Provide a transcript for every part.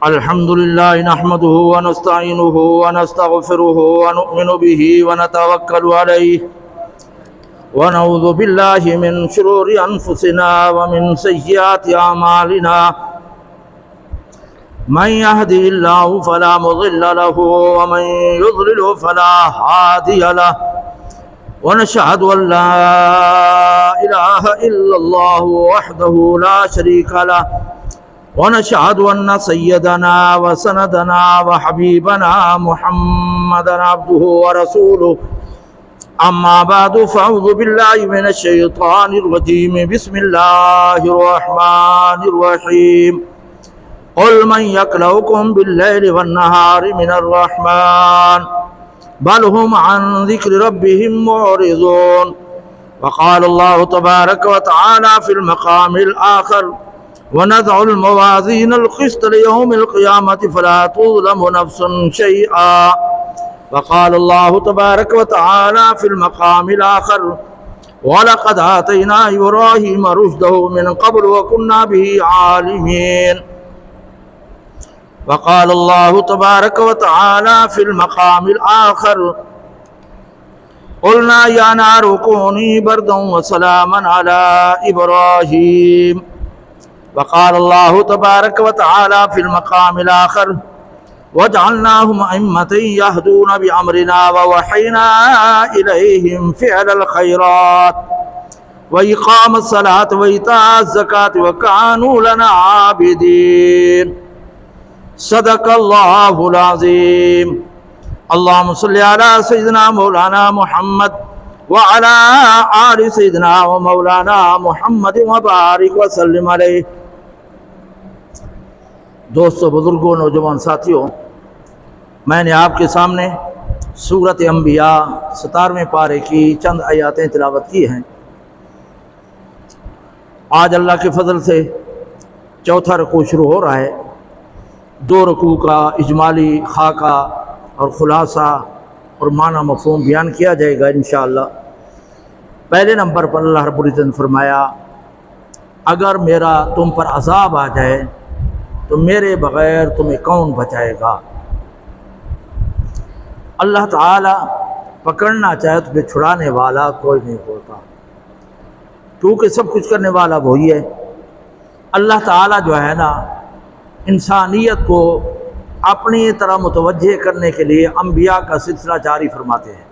الحمد لله نحمده ونستعينه ونستغفره ونؤمن به ونتوكل عليه ونعوذ بالله من شرور أنفسنا ومن سيئات أعمالنا من يهده الله فلا مضل له ومن يضلل فلا هادي له ونشهد أن لا إله إلا الله وحده لا شريك له ونشهد أن سيدنا وسندنا وحبيبنا محمدا عبده ورسوله أما بعد فأعوذ بالله من الشيطان الرجيم بسم الله الرحمن الرحيم قل من يكلؤكم بالليل والنهار من الرحمن بل هم عن ذكر ربهم معرضون وقال الله تبارك وتعالى في المقام الآخر ونضع الموازين القسط ليوم القيامة فلا تظلم نفس شيئا وقال الله تبارك وتعالى في المقام الآخر ولقد آتينا إبراهيم رشده من قبل وكنا به عالمين وقال الله تبارك وتعالى في المقام الآخر قلنا يا نار كوني بردا وسلاما على إبراهيم وقال الله تبارك وتعالى في المقام الآخر وجعلناهم أئمة يهدون بأمرنا ووحينا إليهم فعل الخيرات وإقام الصلاة وإيتاء الزكاة وكانوا لنا عابدين صدق الله العظيم اللهم صل على سيدنا مولانا محمد وعلى آل سيدنا ومولانا محمد وبارك وسلم علیہ۔ دوستو، بزرگوں، نوجوان ساتھیوں، میں نے آپ کے سامنے سورۃ انبیاء 17ویں پارے کی چند آیاتیں تلاوت کی ہیں۔ آج اللہ کے فضل سے چوتھا رکوع شروع ہو رہا ہے۔ 2 رکوع کا اجمالی خاکہ اور خلاصہ اور معنی مفہوم بیان کیا جائے گا انشاءاللہ۔ پہلے نمبر پر اللہ رب العزت نے فرمایا، اگر میرا تم پر عذاب آ جائے تو میرے بغیر تمہیں کون بچائے گا؟ اللہ تعالی پکڑنا چاہے تو پھر چھڑانے والا کوئی نہیں ہوتا، کیونکہ سب کچھ کرنے والا وہی ہے۔ اللہ تعالی جو ہے نا، انسانیت کو اپنی طرح متوجہ کرنے کے لیے انبیاء کا سلسلہ جاری فرماتے ہیں،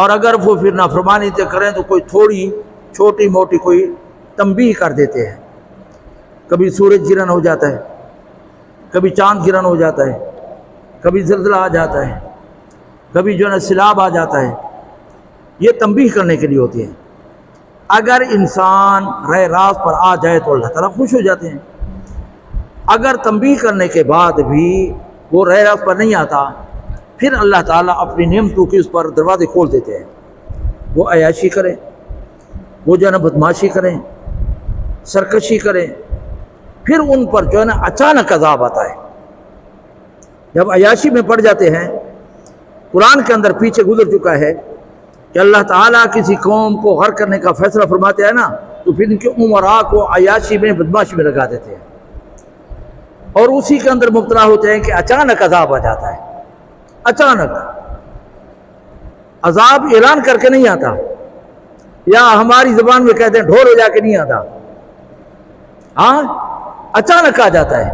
اور اگر وہ پھر نافرمانی کریں تو کوئی تھوڑی چھوٹی موٹی کوئی تنبیہ کر دیتے ہیں۔ کبھی سورج گرہن ہو جاتا ہے، کبھی چاند گرہن ہو جاتا ہے، کبھی زلزلہ آ جاتا ہے، کبھی جو ہے نا سیلاب آ جاتا ہے، یہ تنبیہ کرنے کے لیے ہوتی ہیں۔ اگر انسان راہ راست پر آ جائے تو اللہ تعالیٰ خوش ہو جاتے ہیں۔ اگر تنبیہ کرنے کے بعد بھی وہ راہ راست پر نہیں آتا، پھر اللہ تعالیٰ اپنی نعمتوں کی اس پر دروازے کھول دیتے ہیں۔ وہ عیاشی کریں، وہ جو ہے نا بدماشی کریں، سرکشی کریں، پھر ان پر جو ہے نا اچانک عذاب آتا ہے۔ جب عیاشی میں پڑ جاتے ہیں، قرآن کے اندر پیچھے گزر چکا ہے کہ اللہ تعالیٰ کسی قوم کو غرق کرنے کا فیصلہ فرماتے ہیں نا، تو پھر ان کے عمراء کو عیاشی میں بدماشی میں لگا دیتے ہیں، اور اسی کے اندر مبتلا ہوتے ہیں کہ اچانک عذاب آ جاتا ہے۔ اچانک عذاب اعلان کر کے نہیں آتا، یا ہماری زبان میں کہتے ہیں ڈھول ہو جا کے نہیں آتا، ہاں اچانک آ جاتا ہے،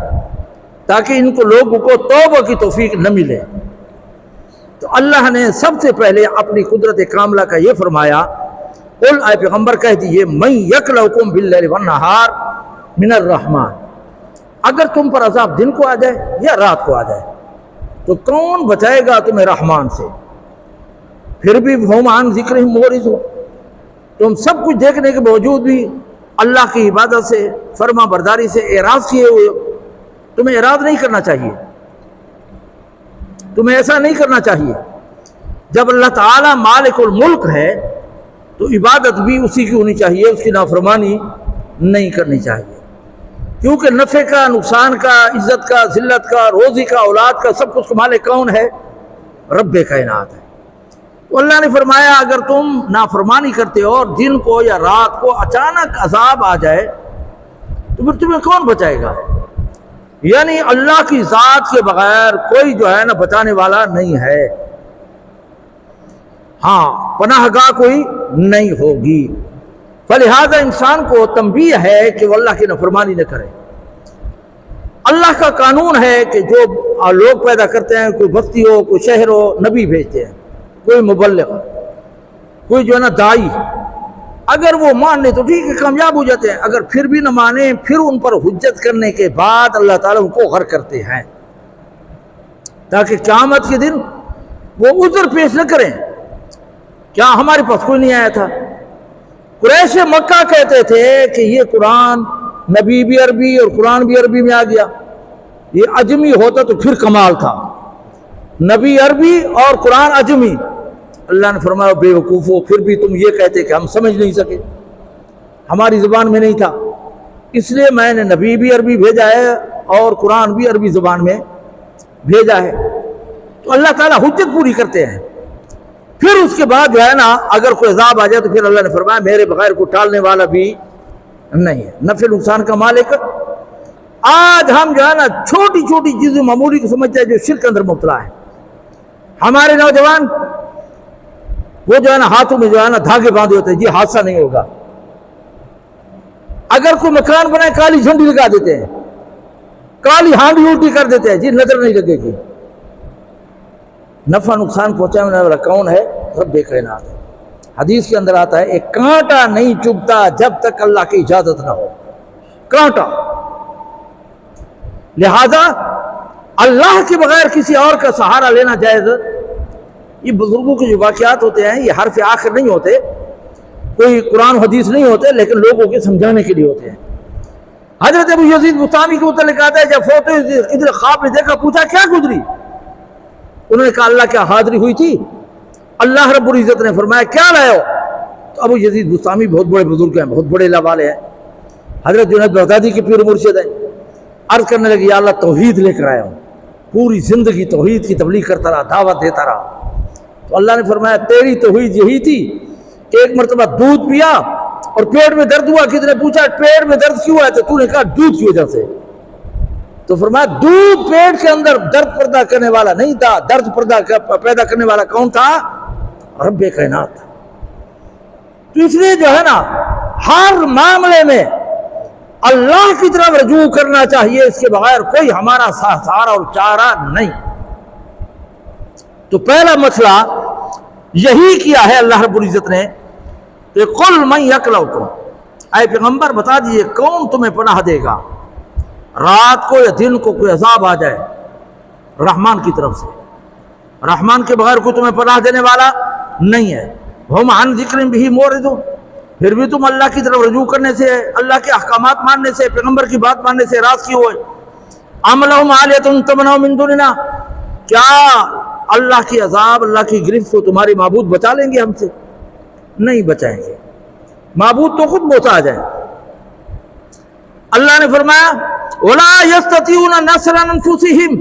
تاکہ ان کو لوگوں کو توبہ کی توفیق نہ ملے۔ تو اللہ نے سب سے پہلے اپنی قدرت کاملہ کا یہ فرمایا، قل اے پیغمبر کہہ دیجئے، من یکلؤکم باللیل والنہار من الرحمن، اگر تم پر عذاب دن کو آ جائے یا رات کو آ جائے تو کون بچائے گا تمہیں رحمان سے؟ پھر بھی ہم عن ذکرہم معرضون، تم سب کچھ دیکھنے کے باوجود بھی اللہ کی عبادت سے، فرما برداری سے اعراض کیے ہوئے ہو۔ تمہیں اعراض نہیں کرنا چاہیے، تمہیں ایسا نہیں کرنا چاہیے۔ جب اللہ تعالیٰ مالک الملک ہے تو عبادت بھی اسی کی ہونی چاہیے، اس کی نافرمانی نہیں کرنی چاہیے، کیونکہ نفع کا، نقصان کا، عزت کا، ذلت کا، روزی کا، اولاد کا، سب کچھ مالک کون ہے؟ رب کائنات ہے۔ تو اللہ نے فرمایا اگر تم نافرمانی کرتے ہو اور دن کو یا رات کو اچانک عذاب آ جائے تو پھر تمہیں کون بچائے گا؟ یعنی اللہ کی ذات کے بغیر کوئی جو ہے نا بچانے والا نہیں ہے، ہاں پناہ گاہ کوئی نہیں ہوگی۔ فلہذا انسان کو تنبیہ ہے کہ وہ اللہ کی نافرمانی نہ کرے۔ اللہ کا قانون ہے کہ جو لوگ پیدا کرتے ہیں، کوئی بستی ہو، کوئی شہر ہو، نبی بھیجتے ہیں، کوئی مبلغ، کوئی جو ہے نا دائی، اگر وہ مان لے تو ٹھیک ہے، کامیاب ہو جاتے ہیں، اگر پھر بھی نہ مانے، پھر ان پر حجت کرنے کے بعد اللہ تعالیٰ ان کو غرق کرتے ہیں، تاکہ قیامت کے دن وہ عذر پیش نہ کریں کیا ہمارے پاس کوئی نہیں آیا تھا۔ قریش مکہ کہتے تھے کہ یہ قرآن نبی بھی عربی اور قرآن بھی عربی میں آ گیا، یہ عجمی ہوتا تو پھر کمال تھا، نبی عربی اور قرآن عجمی۔ اللہ نے فرمایا بے وقوفو، پھر بھی تم یہ کہتے کہ ہم سمجھ نہیں سکے، ہماری زبان میں نہیں تھا، اس لیے میں نے نبی بھی عربی بھیجا ہے اور قرآن بھی عربی زبان میں بھیجا ہے۔ تو اللہ تعالیٰ حجت پوری کرتے ہیں، پھر اس کے بعد جو ہے نا اگر کوئی عذاب آ جائے تو پھر اللہ نے فرمایا میرے بغیر کو ٹالنے والا بھی نہیں ہے، نفع نقصان کا مالک۔ آج ہم جو ہے نا چھوٹی چھوٹی چیزیں معمولی کو سمجھتے ہیں جو شرک اندر مبتلا ہے۔ ہمارے نوجوان وہ جو ہے نا ہاتھوں میں جو ہے نا دھاگے باندھے ہوتے ہیں، جی حادثہ نہیں ہوگا۔ اگر کوئی مکان بنائے کالی جھنڈی لگا دیتے ہیں، کالی ہانڈی الٹی کر دیتے ہیں، جی نظر نہیں لگے گی۔ نفع نقصان پہنچانے والا کون ہے؟ رب کائنات ہے۔ حدیث کے اندر آتا ہے ایک کانٹا نہیں چبھتا جب تک اللہ کی اجازت نہ ہو، کانٹا۔ لہذا اللہ کے بغیر کسی اور کا سہارا لینا جائز۔ یہ بزرگوں کے جو واقعات ہوتے ہیں یہ حرف آخر نہیں ہوتے، کوئی قرآن حدیث نہیں ہوتے، لیکن لوگوں کے سمجھانے کے لیے ہوتے ہیں۔ حضرت ابو یزید بستامی کے متعلق آتا ہے جب فوت ادھر خواب میں دیکھا، پوچھا کیا گزری؟ انہوں نے کہا اللہ کیا حاضری ہوئی تھی؟ اللہ رب العزت نے فرمایا کیا لائے ہو؟ تو ابو یزید بستامی بہت بڑے بزرگ ہیں، بہت بڑے علم والے ہیں، حضرت جنید بغدادی کے پیر مرشد ہیں۔ عرض کرنے لگے یا اللہ توحید لے کر آیا ہوں، پوری زندگی توحید کی تبلیغ کرتا رہا، دعوت دیتا رہا۔ تو اللہ نے فرمایا تیری توحید یہی تھی کہ ایک مرتبہ دودھ پیا اور پیٹ میں درد ہوا، کسی نے پوچھا پیٹ میں درد کیوں ہے تو نے کہا دودھ کی وجہ سے۔ تو فرمایا دودھ پیٹ کے اندر درد پیدا کرنے والا نہیں تھا، درد پیدا کرنے والا کون تھا؟ رب کائنات تھا۔ تو اس لیے جو ہے نا ہر معاملے میں اللہ کی طرف رجوع کرنا چاہیے، اس کے بغیر کوئی ہمارا سہارا اور چارہ نہیں۔ تو پہلا مسئلہ یہی کیا ہے اللہ رب العزت نے کہ قل من یکلؤکم، اے پیغمبر بتا دیجئے کون تمہیں پناہ دے گا رات کو یا دن کو کوئی عذاب آ جائے رحمان کی طرف سے۔ رحمان کے بغیر کوئی تمہیں پناہ دینے والا نہیں ہے۔ ہم عن ذکر بہ معرضون، پھر بھی تم اللہ کی طرف رجوع کرنے سے، اللہ کے احکامات ماننے سے، پیغمبر کی بات ماننے سے راض کیے ہوئے۔ ام لہم آلیۃ تمنع من دوننا، کیا اللہ کی عذاب، اللہ کی گرفت کو تمہارے معبود بچا لیں گے ہم سے؟ نہیں بچائیں گے، معبود تو خود محتاج ہیں۔ اللہ نے فرمایا وَلَا يَسْتَطِيعُونَ نَصْرَ أَنفُسِهِمْ،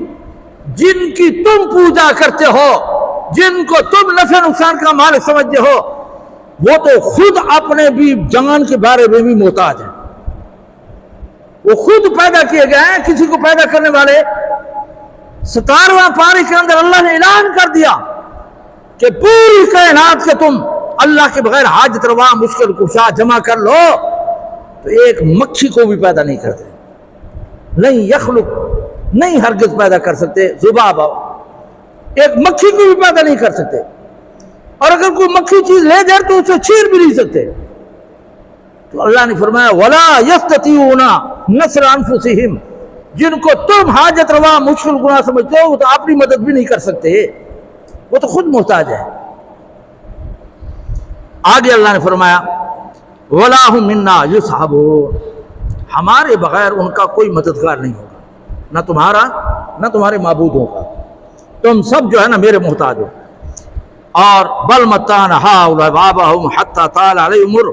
جن کی تم پوجا کرتے ہو، جن کو تم نفع نقصان کا مالک سمجھتے ہو، وہ تو خود اپنے بھی جان کے بارے میں بھی محتاج ہیں۔ وہ خود پیدا کیے گئے ہیں، کسی کو پیدا کرنے والے۔ 17واں پارے کے اندر اللہ نے اعلان کر دیا کہ پوری کائنات کے تم اللہ کے بغیر حاجت روا مشکل کشا جمع کر لو تو ایک مکھی کو بھی پیدا نہیں کرتے، نہیں یخلق، نہیں ہرگز پیدا کر سکتے ذباب، ایک مکھی کو بھی پیدا نہیں کر سکتے، اور اگر کوئی مکھی چیز لے جائے تو اسے چھین بھی نہیں سکتے۔ تو اللہ نے فرمایا وَلَا يَسْتَطِيعُونَ نَصْرَ أَنفُسِهِمْ، جن کو تم حاجت روا مشکل گناہ سمجھتے ہو وہ تو اپنی مدد بھی نہیں کر سکتے، وہ تو خود محتاج ہے۔ آگے اللہ نے فرمایا وَلَا هُمْ مِنَّا يُصْحَبُونَ، ہمارے بغیر ان کا کوئی مددگار نہیں ہوگا، نہ تمہارا نہ تمہارے معبود ہوگا، تم سب جو ہے نا میرے محتاج ہو۔ اور بل متعنا ہؤلاء وآباءهم حتى طال عليهم العمر،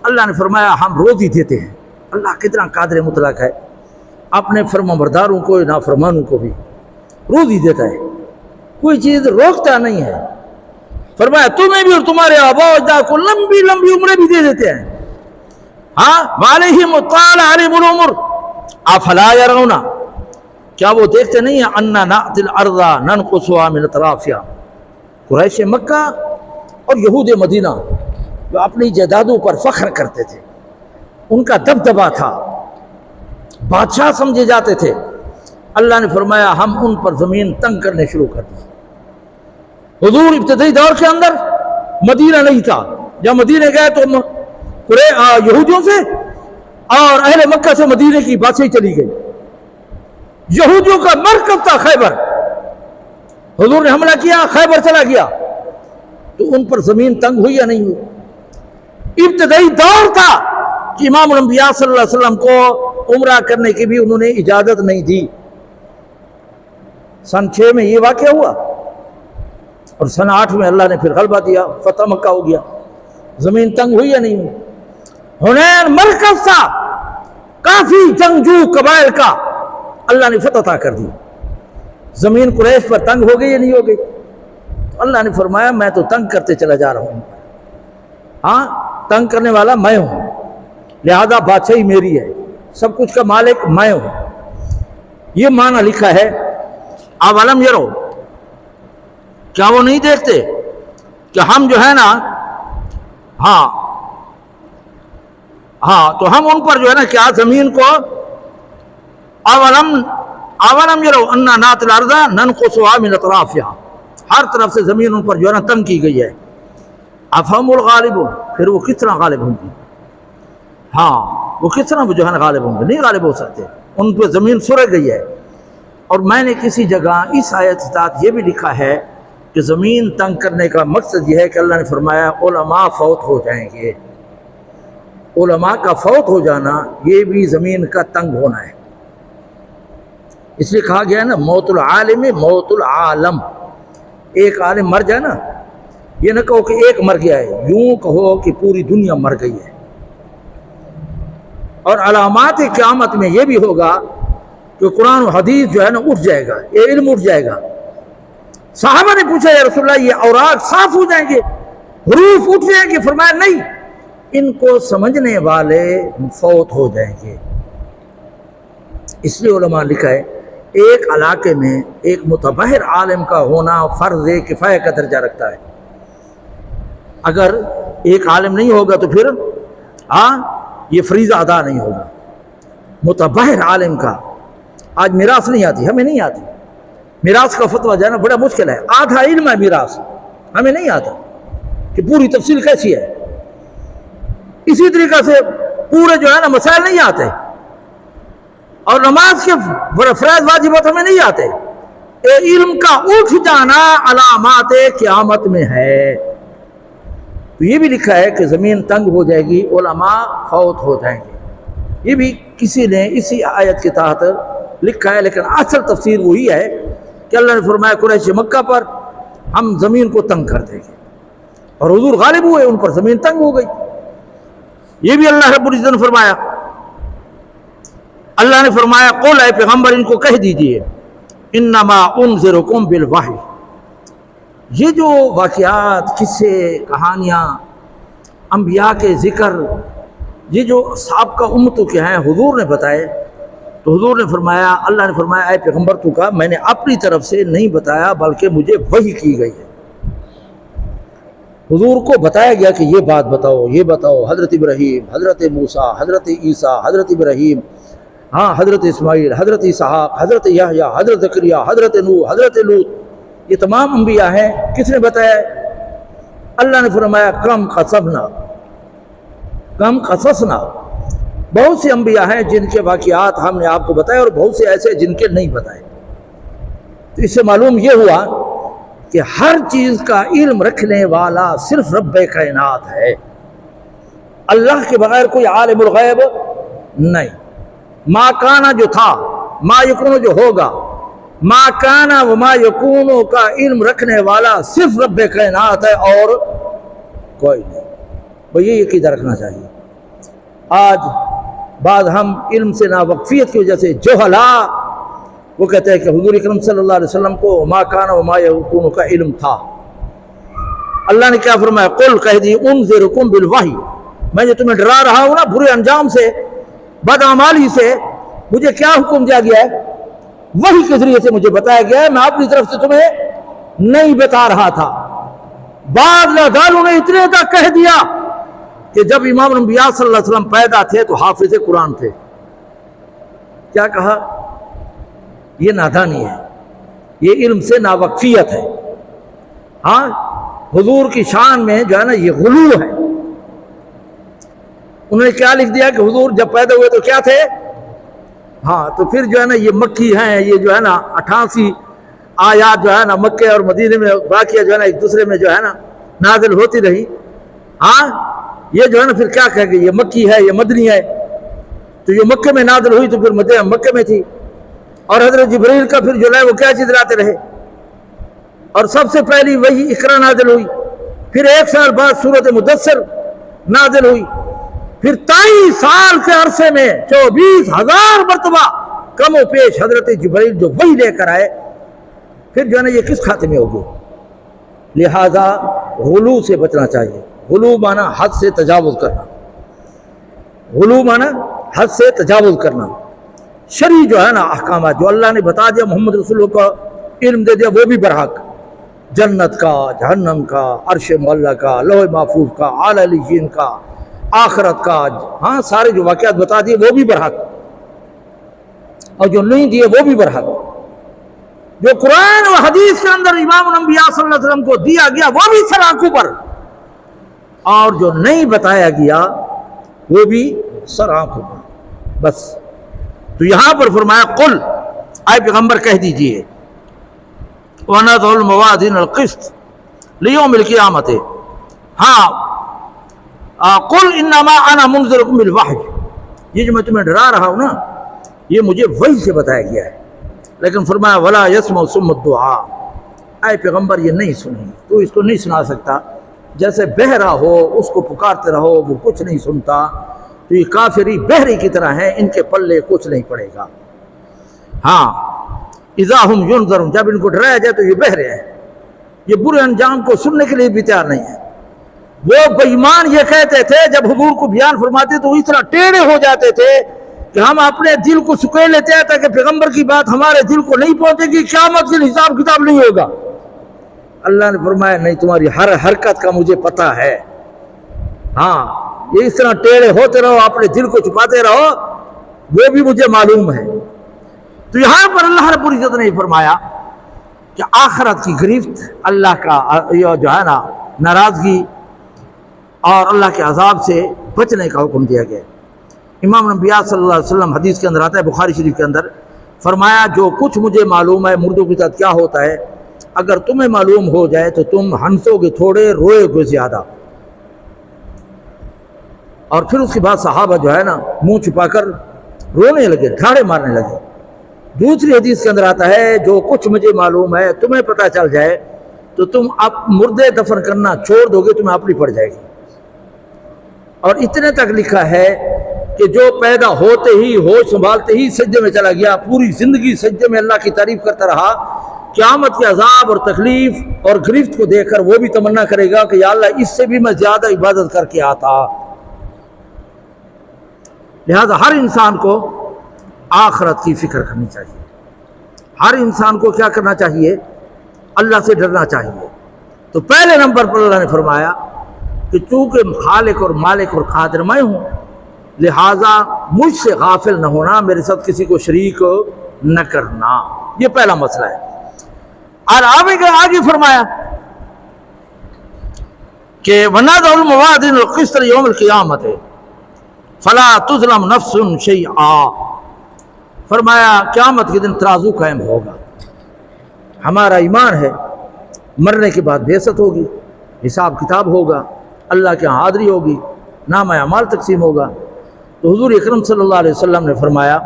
اللہ نے فرمایا ہم روزی دیتے ہیں۔ اللہ کتنا قادر مطلق ہے، اپنے فرمانبرداروں کو نافرمانوں کو بھی روزی دیتا ہے، کوئی چیز روکتا نہیں ہے۔ فرمایا تمہیں بھی اور تمہارے آباء و اجداد کو لمبی لمبی عمریں بھی دے دیتے ہیں۔ ہاں وعلیہم طال علیہم العمر افلا یرون، کیا وہ دیکھتے نہیں ہیں انا نأتی الارض ننقصها من اطرافها؟ قریش مکہ اور یہود مدینہ جو اپنی جائیدادوں پر فخر کرتے تھے، ان کا دبدبا تھا، بادشاہ سمجھے جاتے تھے، اللہ نے فرمایا ہم ان پر زمین تنگ کرنے شروع کر دی۔ حضور ابتدائی دور کے اندر مدینہ نہیں تھا، جب مدینہ گئے تو یہودیوں سے اور اہل مکہ سے مدینہ کی باتیں چلی گئی۔ یہودیوں کا مرکز تھا خیبر، حضور نے حملہ کیا، خیبر چلا گیا، تو ان پر زمین تنگ ہوئی یا نہیں ہوئی؟ ابتدائی دور تھا کہ امام الانبیاء صلی اللہ علیہ وسلم کو عمرہ کرنے کی بھی انہوں نے اجازت نہیں دی۔ سن 6 میں یہ واقعہ ہوا اور سن 8 میں اللہ نے پھر غلبہ دیا، فتح مکہ ہو گیا۔ زمین تنگ ہوئی یا نہیں ہوئی؟ حنین مرکز تھا کافی جنگجو قبائل کا، اللہ نے فتح عطا کر دی۔ زمین قریش پر تنگ ہو گئی یا نہیں ہو گئی؟ اللہ نے فرمایا میں تو تنگ کرتے چلا جا رہا ہوں، ہاں تنگ کرنے والا میں ہوں، لہذا بادشاہی میری ہے، سب کچھ کا مالک میں ہوں۔ یہ معنی لکھا ہے اولم یرو، کیا وہ نہیں دیکھتے کہ ہم جو ہے نا ہاں تو ہم ان پر جو ہے نا کیا زمین کو اولم یرو انا نأتی الارض ننقصها من اطرافها، ہر طرف سے زمین ان پر جو ہے نا تنگ کی گئی ہے۔ افہم الغالبون، پھر وہ کس طرح غالب ہوں گی؟ ہاں وہ کس طرح جو ہے نا غالب ہوں گے؟ نہیں غالب ہو سکتے، ان پہ زمین سرک گئی ہے۔ اور میں نے کسی جگہ اس آیت کے ساتھ یہ بھی لکھا ہے کہ زمین تنگ کرنے کا مقصد یہ ہے کہ اللہ نے فرمایا علماء فوت ہو جائیں گے، علماء کا فوت ہو جانا یہ بھی زمین کا تنگ ہونا ہے۔ اس لیے کہا گیا ہے نا موت العالم موت العالم، ایک عالم مر جائے نا، یہ نہ کہو کہ ایک مر گیا ہے، یوں کہو کہ پوری دنیا مر گئی ہے۔ اور علامات قیامت میں یہ بھی ہوگا کہ قرآن و حدیث جو ہے نا اٹھ جائے گا، یہ علم اٹھ جائے گا۔ صحابہ نے پوچھا یا رسول اللہ یہ اوراق صاف ہو جائیں گے، حروف اٹھ جائیں گے؟ فرمایا نہیں، ان کو سمجھنے والے فوت ہو جائیں گے۔ اس لیے علماء لکھا ہے ایک علاقے میں ایک متبحر عالم کا ہونا فرض کفایہ کا درجہ رکھتا ہے۔ اگر ایک عالم نہیں ہوگا تو پھر یہ فریضہ ادا نہیں ہوگا۔ متبحر عالم کا، آج میراث نہیں آتی، ہمیں نہیں آتی میراث کا فتویٰ جانا بڑا مشکل ہے، آدھا علم ہے میراث، ہمیں نہیں آتا کہ پوری تفصیل کیسی ہے۔ اسی طریقے سے پورے جو ہے نا مسائل نہیں آتے، اور نماز کے فرائض واجبات ہمیں نہیں آتے۔ علم کا اٹھ جانا علامات قیامت میں ہے۔ تو یہ بھی لکھا ہے کہ زمین تنگ ہو جائے گی، علماء فوت ہو جائیں گے، یہ بھی کسی نے اسی آیت کے تحت لکھا ہے، لیکن اصل تفسیر وہی ہے کہ اللہ نے فرمایا قریش مکہ پر ہم زمین کو تنگ کر دیں گے، اور حضور غالب ہوئے، ان پر زمین تنگ ہو گئی۔ یہ بھی اللہ رب العزت نے فرمایا۔ اللہ نے فرمایا قل، اے پیغمبر ان کو کہہ دیجئے انما انذرکم بالوحی، یہ جو واقعات، قصے، کہانیاں، انبیاء کے ذکر، یہ جو سابقہ امتوں کے ہیں حضور نے بتائے، تو حضور نے فرمایا، اللہ نے فرمایا اے پیغمبر تو کا میں نے اپنی طرف سے نہیں بتایا بلکہ مجھے وحی کی گئی ہے۔ حضور کو بتایا گیا کہ یہ بات بتاؤ، یہ بتاؤ، حضرت ابراہیم، حضرت موسیٰ، حضرت عیسیٰ، حضرت ابراہیم، حضرت اسماعیل، حضرت اسحاق، حضرت یحییٰ، حضرت زکریا، حضرت نوح، حضرت لوط، یہ تمام انبیاء ہیں۔ کس نے بتایا؟ اللہ نے فرمایا کم قصصنا، بہت سے انبیاء ہیں جن کے واقعات ہم نے آپ کو بتائے، اور بہت سے ایسے جن کے نہیں بتائے۔ تو اس سے معلوم یہ ہوا کہ ہر چیز کا علم رکھنے والا صرف رب کائنات ہے، اللہ کے بغیر کوئی عالم الغیب نہیں۔ ما کانا جو تھا، ما یکون جو ہوگا، ما کانا و ما یکون کا علم رکھنے والا صرف رب کائنات ہے اور کوئی نہیں۔ وہ یہ عقیدہ رکھنا چاہیے۔ آج بعض ہم علم سے ناوقفیت کی وجہ سے جہلا، وہ کہتے ہیں کہ حضور اکرم صلی اللہ علیہ وسلم کو ما کانا و ما یکون کا علم تھا۔ اللہ نے کیا فرمایا؟ قل، کہہ دی انذرکم بالوحی، میں جو تمہیں ڈرا رہا ہوں نا برے انجام سے، بدعمالی سے، مجھے کیا حکم دیا گیا ہے؟ وحی کے ذریعے سے مجھے بتایا گیا ہے، میں اپنی طرف سے تمہیں نہیں بتا رہا تھا۔ بعض نادانوں نے اتنے تک کہہ دیا کہ جب امام الانبیاء صلی اللہ علیہ وسلم پیدا تھے تو حافظ قرآن تھے۔ کیا کہا؟ یہ نادانی ہے، یہ علم سے ناوقفیت ہے۔ ہاں، حضور کی شان میں جو ہے نا یہ غلو ہے۔ انہوں نے کیا لکھ دیا کہ حضور جب پیدا ہوئے تو کیا تھے؟ ہاں، تو پھر جو ہے نا یہ مکی ہیں، یہ جو ہے نا 88 آیات جو ہے نا مکے اور مدینے میں واقعہ جو ہے نا ایک دوسرے میں جو ہے نا نازل ہوتی رہی۔ ہاں، یہ جو ہے نا پھر کیا کہہ گئے یہ مکی ہے، یہ مدنی ہے۔ تو یہ مکے میں نازل ہوئی تو پھر مکے میں تھی، اور حضرت جبریل کا پھر جو ہے وہ کیا چیز لاتے رہے، اور سب سے پہلی وہی اقرا نازل ہوئی، پھر 1 سال بعد سورۃ مدثر نازل ہوئی، پھر 23 سال کے عرصے میں 24,000 مرتبہ کم و پیش حضرت جبریل جو وہی لے کر آئے، پھر جو ہے نا یہ کس کھاتے میں ہوگی؟ لہذا غلو سے بچنا چاہیے۔ غلو مانا حد سے تجاوز کرنا، غلو مانا حد سے تجاوز کرنا۔ شرعی جو ہے نا احکامات جو اللہ نے بتا دیا، محمد رسول اللہ کا علم دے دیا، وہ بھی برحق، جنت کا، جہنم کا، عرش معلیٰ کا، لوح محفوظ کا، اعلیٰ علیین کا، آخرت کا، ہاں سارے جو واقعات بتا دیے وہ بھی برحق، اور جو نہیں دیے وہ بھی برحق۔ جو قرآن و حدیث کے اندر امام الانبیاء صلی اللہ علیہ وسلم کو دیا گیا وہ بھی سر آنکھوں پر، اور جو نہیں بتایا گیا وہ بھی سر آنکھوں پر۔ بس تو یہاں پر فرمایا قل، اے پیغمبر کہہ دیجئے، وَنَضَعُ الْمَوَازِينَ الْقِسْطَ لِيَوْمِ الْقِيَامَةِ، ہاں قل انما انا منذرکم بالوحی، یہ جو میں تمہیں ڈرا رہا ہوں نا یہ مجھے وحی سے بتایا گیا ہے۔ لیکن فرمایا ولا يسمع ثم الدعاء، اے پیغمبر یہ نہیں سنیں، تو اس کو نہیں سنا سکتا، جیسے بہرا ہو اس کو پکارتے رہو وہ کچھ نہیں سنتا، تو یہ کافری بہرے کی طرح ہیں، ان کے پلے کچھ نہیں پڑے گا۔ ہاں اذا ہم ینظرون، جب ان کو ڈرایا جائے تو یہ بہرے ہیں، یہ برے انجام کو سننے کے لیے بھی تیار نہیں ہے۔ وہ بے ایمان یہ کہتے تھے جب حضور کو بیان فرماتے تو اس طرح ٹیڑھے ہو جاتے تھے کہ ہم اپنے دل کو سکے لیتے ہیں تاکہ پیغمبر کی بات ہمارے دل کو نہیں پہنچے گی، قیامت کے حساب کتاب نہیں ہوگا۔ اللہ نے فرمایا نہیں، تمہاری ہر حرکت کا مجھے پتہ ہے۔ ہاں، یہ اس طرح ٹیڑھے ہوتے رہو، اپنے دل کو چھپاتے رہو، وہ بھی مجھے معلوم ہے۔ تو یہاں پر اللہ رب العزت نے فرمایا کہ آخرت کی گرفت، اللہ کا جو ہے نا ناراضگی اور اللہ کے عذاب سے بچنے کا حکم دیا گیا۔ امام الانبیاء صلی اللہ علیہ وسلم حدیث کے اندر آتا ہے، بخاری شریف کے اندر، فرمایا جو کچھ مجھے معلوم ہے مردوں کے ساتھ کیا ہوتا ہے، اگر تمہیں معلوم ہو جائے تو تم ہنسو گے تھوڑے، روئے گے زیادہ۔ اور پھر اس کے بعد صحابہ جو ہے نا منہ چھپا کر رونے لگے، ڈھاڑے مارنے لگے۔ دوسری حدیث کے اندر آتا ہے جو کچھ مجھے معلوم ہے تمہیں پتہ چل جائے تو تم اب مردے دفن کرنا چھوڑ دو گے، تمہیں اپنی پڑ جائے گی۔ اور اتنے تک لکھا ہے کہ جو پیدا ہوتے ہی ہوش سنبھالتے ہی سجدے میں چلا گیا، پوری زندگی سجدے میں اللہ کی تعریف کرتا رہا، قیامت کے عذاب اور تکلیف اور گرفت کو دیکھ کر وہ بھی تمنا کرے گا کہ یا اللہ اس سے بھی میں زیادہ عبادت کر کے آتا۔ لہذا ہر انسان کو آخرت کی فکر کرنی چاہیے، ہر انسان کو کیا کرنا چاہیے؟ اللہ سے ڈرنا چاہیے۔ تو پہلے نمبر پر اللہ نے فرمایا کہ چونکہ خالق اور مالک اور قادر میں ہوں، لہٰذا مجھ سے غافل نہ ہونا، میرے ساتھ کسی کو شریک نہ کرنا، یہ پہلا مسئلہ ہے۔ اور آگے فرمایا کہ وَنَضَعُ الْمَوَازِينَ الْقِسْطَ لِيَوْمِ الْقِيَامَةِ فَلَا تُظْلَمُ نَفْسٌ شَيْئًا، فرمایا قیامت کے دن ترازو قائم ہوگا۔ ہمارا ایمان ہے مرنے کے بعد بعثت ہوگی، حساب کتاب ہوگا، اللہ کے ہاں حاضری ہوگی، نامہ اعمال تقسیم ہوگا۔ تو حضور اکرم صلی اللہ علیہ وسلم نے فرمایا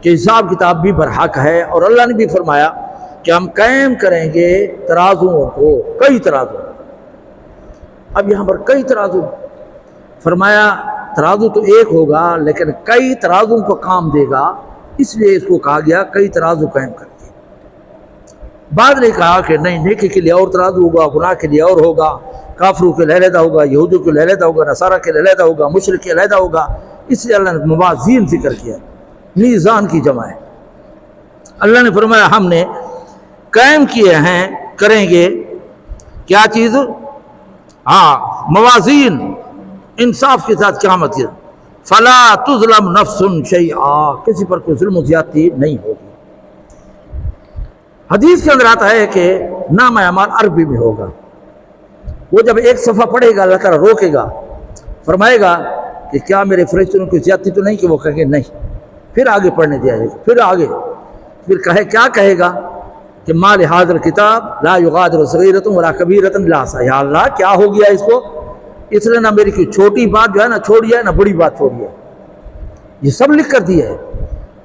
کہ حساب کتاب بھی برحق ہے، اور اللہ نے بھی فرمایا کہ ہم قائم کریں گے ترازوؤں کو، کئی ترازو۔ اب یہاں پر کئی ترازو، فرمایا ترازو تو ایک ہوگا لیکن کئی ترازو کو کام دے گا، اس لیے اس کو کہا گیا کئی ترازو قائم کر کے۔ بعد نے کہا کہ نہیں، نیکی کے لیے اور ترازو ہوگا، گناہ کے لیے اور ہوگا، کافروں کے لیے علیحدہ ہوگا، یہودوں کے لیے علیحدہ ہوگا، نصارہ کے لیے علیحدہ ہوگا، مشرک کے لیے علیحدہ ہوگا۔ اس لیے اللہ نے موازین ذکر کیا، میزان کی جمع ہے۔ اللہ نے فرمایا ہم نے قائم کیے ہیں، کریں گے کیا چیز؟ ہاں، موازین انصاف کے ساتھ قیامت کی، فلا تظلم نفس شیئا، کسی پر کوئی ظلم و زیادتی نہیں ہوگی۔ حدیث کے اندر آتا ہے کہ نام اعمال عربی میں ہوگا، وہ جب ایک صفحہ پڑھے گا اللہ تعالیٰ روکے گا، فرمائے گا کہ کیا میرے فرشتوں نے کوئی زیادتی تو نہیں، کہ وہ کہیں گے نہیں، پھر آگے پڑھنے دیا جائے گا، پھر آگے، پھر کیا کہے گا کہ ما لہذا الکتاب لا یغادر صغیرۃ ولا کبیرۃ الا احصاها، یا اللہ کیا ہو گیا اس کو، اس نے نہ میری کوئی چھوٹی بات جو ہے نہ چھوڑی ہے، نہ بڑی بات چھوڑی ہے، یہ سب لکھ کر دیا ہے۔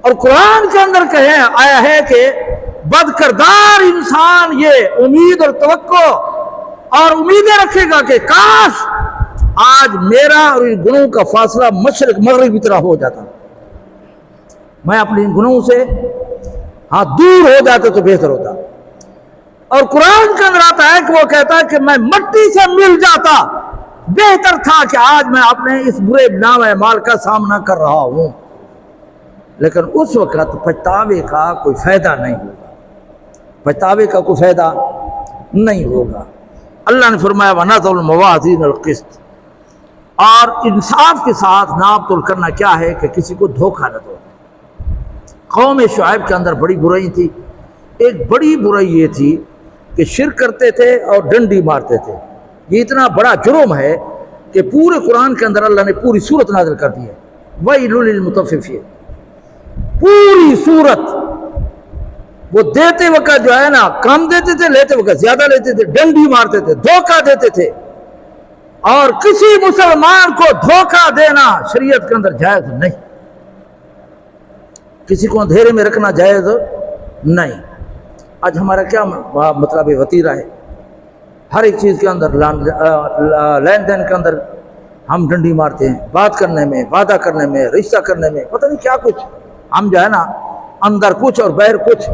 اور قرآن کے اندر آیا ہے کہ بد کردار انسان یہ امید اور توقع اور امیدیں رکھے گا کہ کاش آج میرا اور ان گناہوں کا فاصلہ مشرق مغرب کی طرح ہو جاتا، میں اپنے ان گناہوں سے دور ہو جاتے تو بہتر ہوتا۔ اور قرآن کے اندر آتا ہے کہ وہ کہتا ہے کہ میں مٹی سے مل جاتا، بہتر تھا کہ آج میں اپنے اس برے نام اعمال کا سامنا کر رہا ہوں، لیکن اس وقت پچھتاوے کا کوئی فائدہ نہیں ہوگا، پچھتاوے کا کوئی فائدہ نہیں ہوگا۔ اللہ نے فرمایا وَنَضَعُ الْمَوَازِينَ الْقِسْطَ، اور انصاف کے ساتھ ناپ تول کرنا کیا ہے کہ کسی کو دھوکہ نہ دو۔ قوم شعیب کے اندر بڑی برائی تھی، ایک بڑی برائی یہ تھی کہ شرک کرتے تھے اور ڈنڈی مارتے تھے۔ یہ اتنا بڑا جرم ہے کہ پورے قرآن کے اندر اللہ نے پوری صورت نازل کر دی ہے، وَيْلٌ لِّلْمُطَفِّفِينَ، پوری صورت۔ وہ دیتے وقت جو ہے نا کم دیتے تھے، لیتے وقت زیادہ لیتے تھے، ڈنڈی مارتے تھے، دھوکہ دیتے تھے، اور کسی مسلمان کو دھوکہ دینا شریعت کے اندر جائز نہیں، کسی کو اندھیرے میں رکھنا جائز نہیں۔ آج ہمارا کیا مطلب وتیرہ ہے، ہر ایک چیز کے اندر لین دین کے اندر ہم ڈنڈی مارتے ہیں، بات کرنے میں، وعدہ کرنے میں، رشتہ کرنے میں، پتہ نہیں کیا کچھ، ہم جو ہے نا اندر کچھ اور باہر کچھ،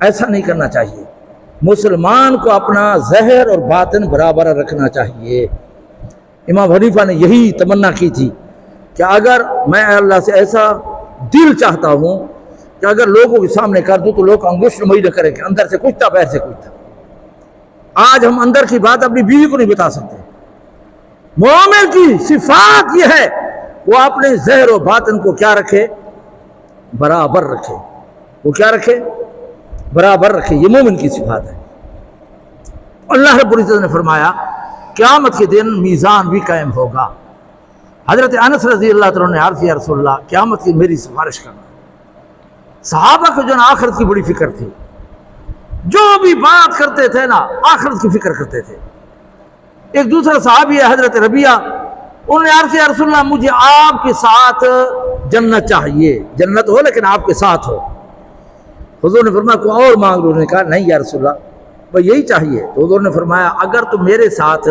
ایسا نہیں کرنا چاہیے۔ مسلمان کو اپنا ظاہر اور باطن برابر رکھنا چاہیے۔ امام حنیفہ نے یہی تمنا کی تھی کہ اگر میں اللہ سے ایسا دل چاہتا ہوں کہ اگر لوگوں کے سامنے کر دوں تو لوگ انگشت نمائی نہ کریں کہ اندر سے کچھ تھا باہر سے کچھ تھا۔ آج ہم اندر کی بات اپنی بیوی کو نہیں بتا سکتے۔ مومن کی صفات یہ ہے وہ اپنے ظاہر و باطن کو کیا رکھے؟ برابر رکھے۔ وہ کیا رکھے؟ برابر رکھے، یہ مومن کی صفات ہے۔ اللہ رب العزت نے فرمایا قیامت کے دن میزان بھی قائم ہوگا۔ حضرت انس رضی اللہ تعالیٰ نے عرض کیا رسول اللہ قیامت کی میری سفارش کرنا۔ صحابہ کو جو نا آخرت کی بڑی فکر تھی، جو بھی بات کرتے تھے نا آخرت کی فکر کرتے تھے۔ ایک دوسرا صحابی ہے حضرت ربیعہ، انہوں نے عرض کیا رسول اللہ مجھے آپ کے ساتھ جنت چاہیے، جنت ہو لیکن آپ کے ساتھ ہو۔ حضور نے فرمایا کوئی اور مانگ لو، انہوں نے کہا نہیں یا رسول اللہ بھئی یہی چاہیے۔ تو حضور نے فرمایا اگر تو میرے ساتھ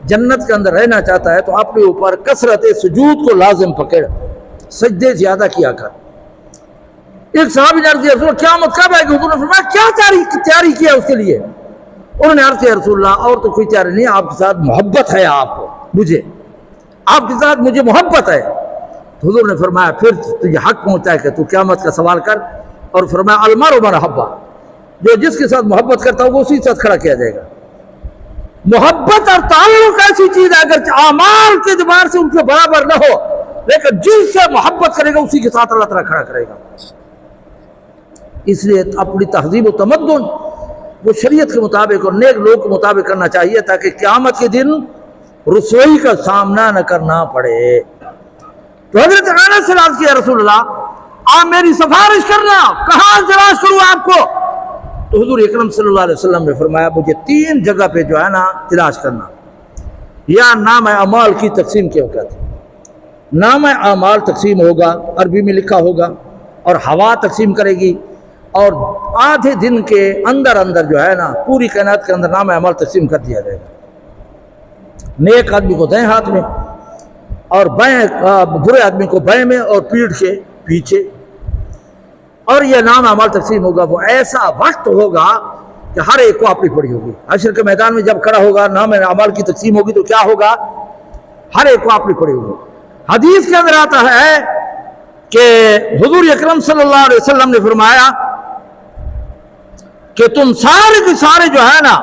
جنت کے اندر رہنا چاہتا ہے تو اپنے اوپر کثرت سجود کو لازم پکڑ، سجدے زیادہ کیا کر۔ ایک صحابی نے عرض کیا رسول اللہ قیامت کب آئے گی؟ حضور نے فرمایا کیا تیاری کیا اس کے لیے؟ انہوں نے عرض کیا رسول اللہ اور تو کوئی تیاری نہیں، آپ کے ساتھ محبت ہے، آپ کو مجھے آپ کے ساتھ مجھے محبت ہے۔ تو حضور نے فرمایا پھر تجھے حق پہنچتا ہے کہ تو قیامت کا سوال کر، اور فرمایا المرء من احب، جو جس کے ساتھ محبت کرتا ہوگا اسی کے ساتھ کھڑا کیا جائے گا۔ محبت اور تعلق ایسی چیز ہے اگر اعمال کے اعتبار سے ان کے برابر نہ ہو، لیکن جس سے محبت کرے گا اسی کے ساتھ اللہ تعالیٰ کھڑا کرے گا۔ اس لیے اپنی تہذیب و تمدن وہ شریعت کے مطابق اور نیک لوگ کے مطابق کرنا چاہیے تاکہ قیامت کے دن رسوائی کا سامنا نہ کرنا پڑے۔ تو حضرت انس سے عرض کیا رسول اللہ آپ میری سفارش کرنا، کہاں تلاش کروں آپ کو؟ تو حضور اکرم صلی اللہ علیہ وسلم نے فرمایا مجھے 3 جگہ پہ جو ہے نا تلاش کرنا۔ یا نام اعمال کی تقسیم کے وقت نام اعمال تقسیم ہوگا، عربی میں لکھا ہوگا، اور ہوا تقسیم کرے گی، اور آدھے دن کے اندر اندر جو ہے نا پوری کائنات کے اندر نام اعمال تقسیم کر دیا جائے گا۔ نیک آدمی کو دائیں ہاتھ میں اور برے آدمی کو بائیں میں اور پیٹھ کے پیچھے، اور یہ نام اعمال تقسیم ہوگا۔ وہ ایسا وقت ہوگا کہ ہر ایک کو اپنی پڑی ہوگی۔ حشر کے میدان میں جب کھڑا ہوگا نام اعمال کی تقسیم ہوگی تو کیا ہوگا؟ ہر ایک کو اپنی پڑی ہوگی۔ حدیث کے اندر آتا ہے کہ حضور اکرم صلی اللہ علیہ وسلم نے فرمایا کہ تم سارے کے سارے جو ہے نا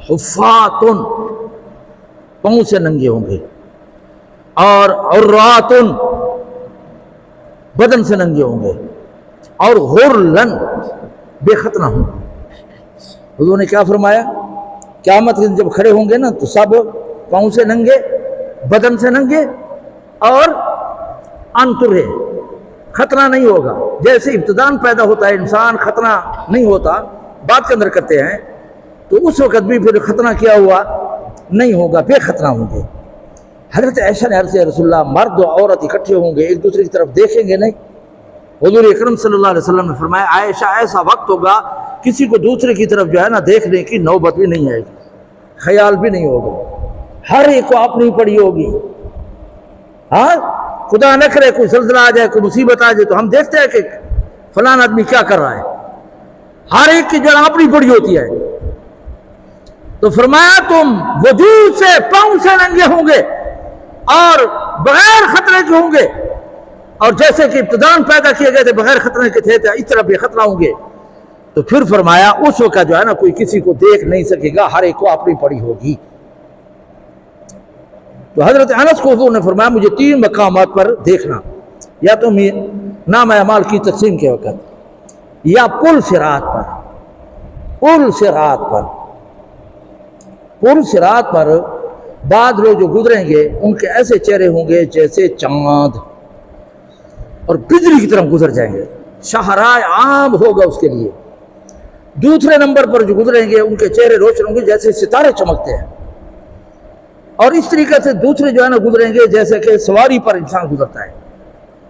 حفاتن پاؤں سے ننگے ہوں گے، اور عراتن بدن سے ننگے ہوں گے، اور غرلن بے ختنہ ہوں گے۔ حضور نے کیا فرمایا؟ قیامت کے دن جب کھڑے ہوں گے نا تو سب پاؤں سے ننگے، بدن سے ننگے، اور انترے، ختنہ نہیں ہوگا۔ جیسے ابتداءً پیدا ہوتا ہے انسان، ختنہ نہیں ہوتا، بعد کے اندر کرتے ہیں، تو اس وقت بھی پھر ختنہ کیا ہوا نہیں ہوگا، بے ختنہ ہوں گے۔ حضرت عائشہ نے عرض کیا رسول اللہ مرد و عورت اکٹھے ہوں گے، ایک دوسرے کی طرف دیکھیں گے نہیں؟ حضور اکرم صلی اللہ علیہ وسلم نے فرمایا عائشہ ایسا وقت ہوگا کسی کو دوسرے کی طرف جو ہے نا دیکھنے کی نوبت بھی نہیں آئے گی، خیال بھی نہیں ہوگا، ہر ایک کو اپنی پڑی ہوگی۔ ہاں خدا نہ کرے کوئی زلزلہ آ جائے، کوئی مصیبت آ جائے تو ہم دیکھتے ہیں کہ فلان آدمی کیا کر رہا ہے، ہر ایک کی جڑ اپنی پڑی ہوتی ہے۔ تو فرمایا تم وجود سے پاؤں سے ننگے ہوں گے اور بغیر خطرے کے ہوں گے، اور جیسے کہ ابتداءً پیدا کیے گئے تھے بغیر خطرے کے تھے اس طرح بے خطرہ ہوں گے۔ تو پھر فرمایا اس وقت جو ہے نا کوئی کسی کو دیکھ نہیں سکے گا، ہر ایک کو اپنی پڑی ہوگی۔ تو حضرت انس کو حضور نے فرمایا مجھے 3 مقامات پر دیکھنا، یا تو نام اعمال کی تقسیم کے وقت، یا پل صراط پر، پل صراط پر، پل صراط پر بعد لوگ جو گزریں گے ان کے ایسے چہرے ہوں گے جیسے چاند، اور بجلی کی طرح گزر جائیں گے، شاہراہ عام ہوگا اس کے لیے۔ دوسرے نمبر پر جو گزریں گے ان کے چہرے روشن ہوں گے جیسے ستارے چمکتے ہیں، اور اس طریقے سے دوسرے جو ہے نا گزریں گے جیسے کہ سواری پر انسان گزرتا ہے،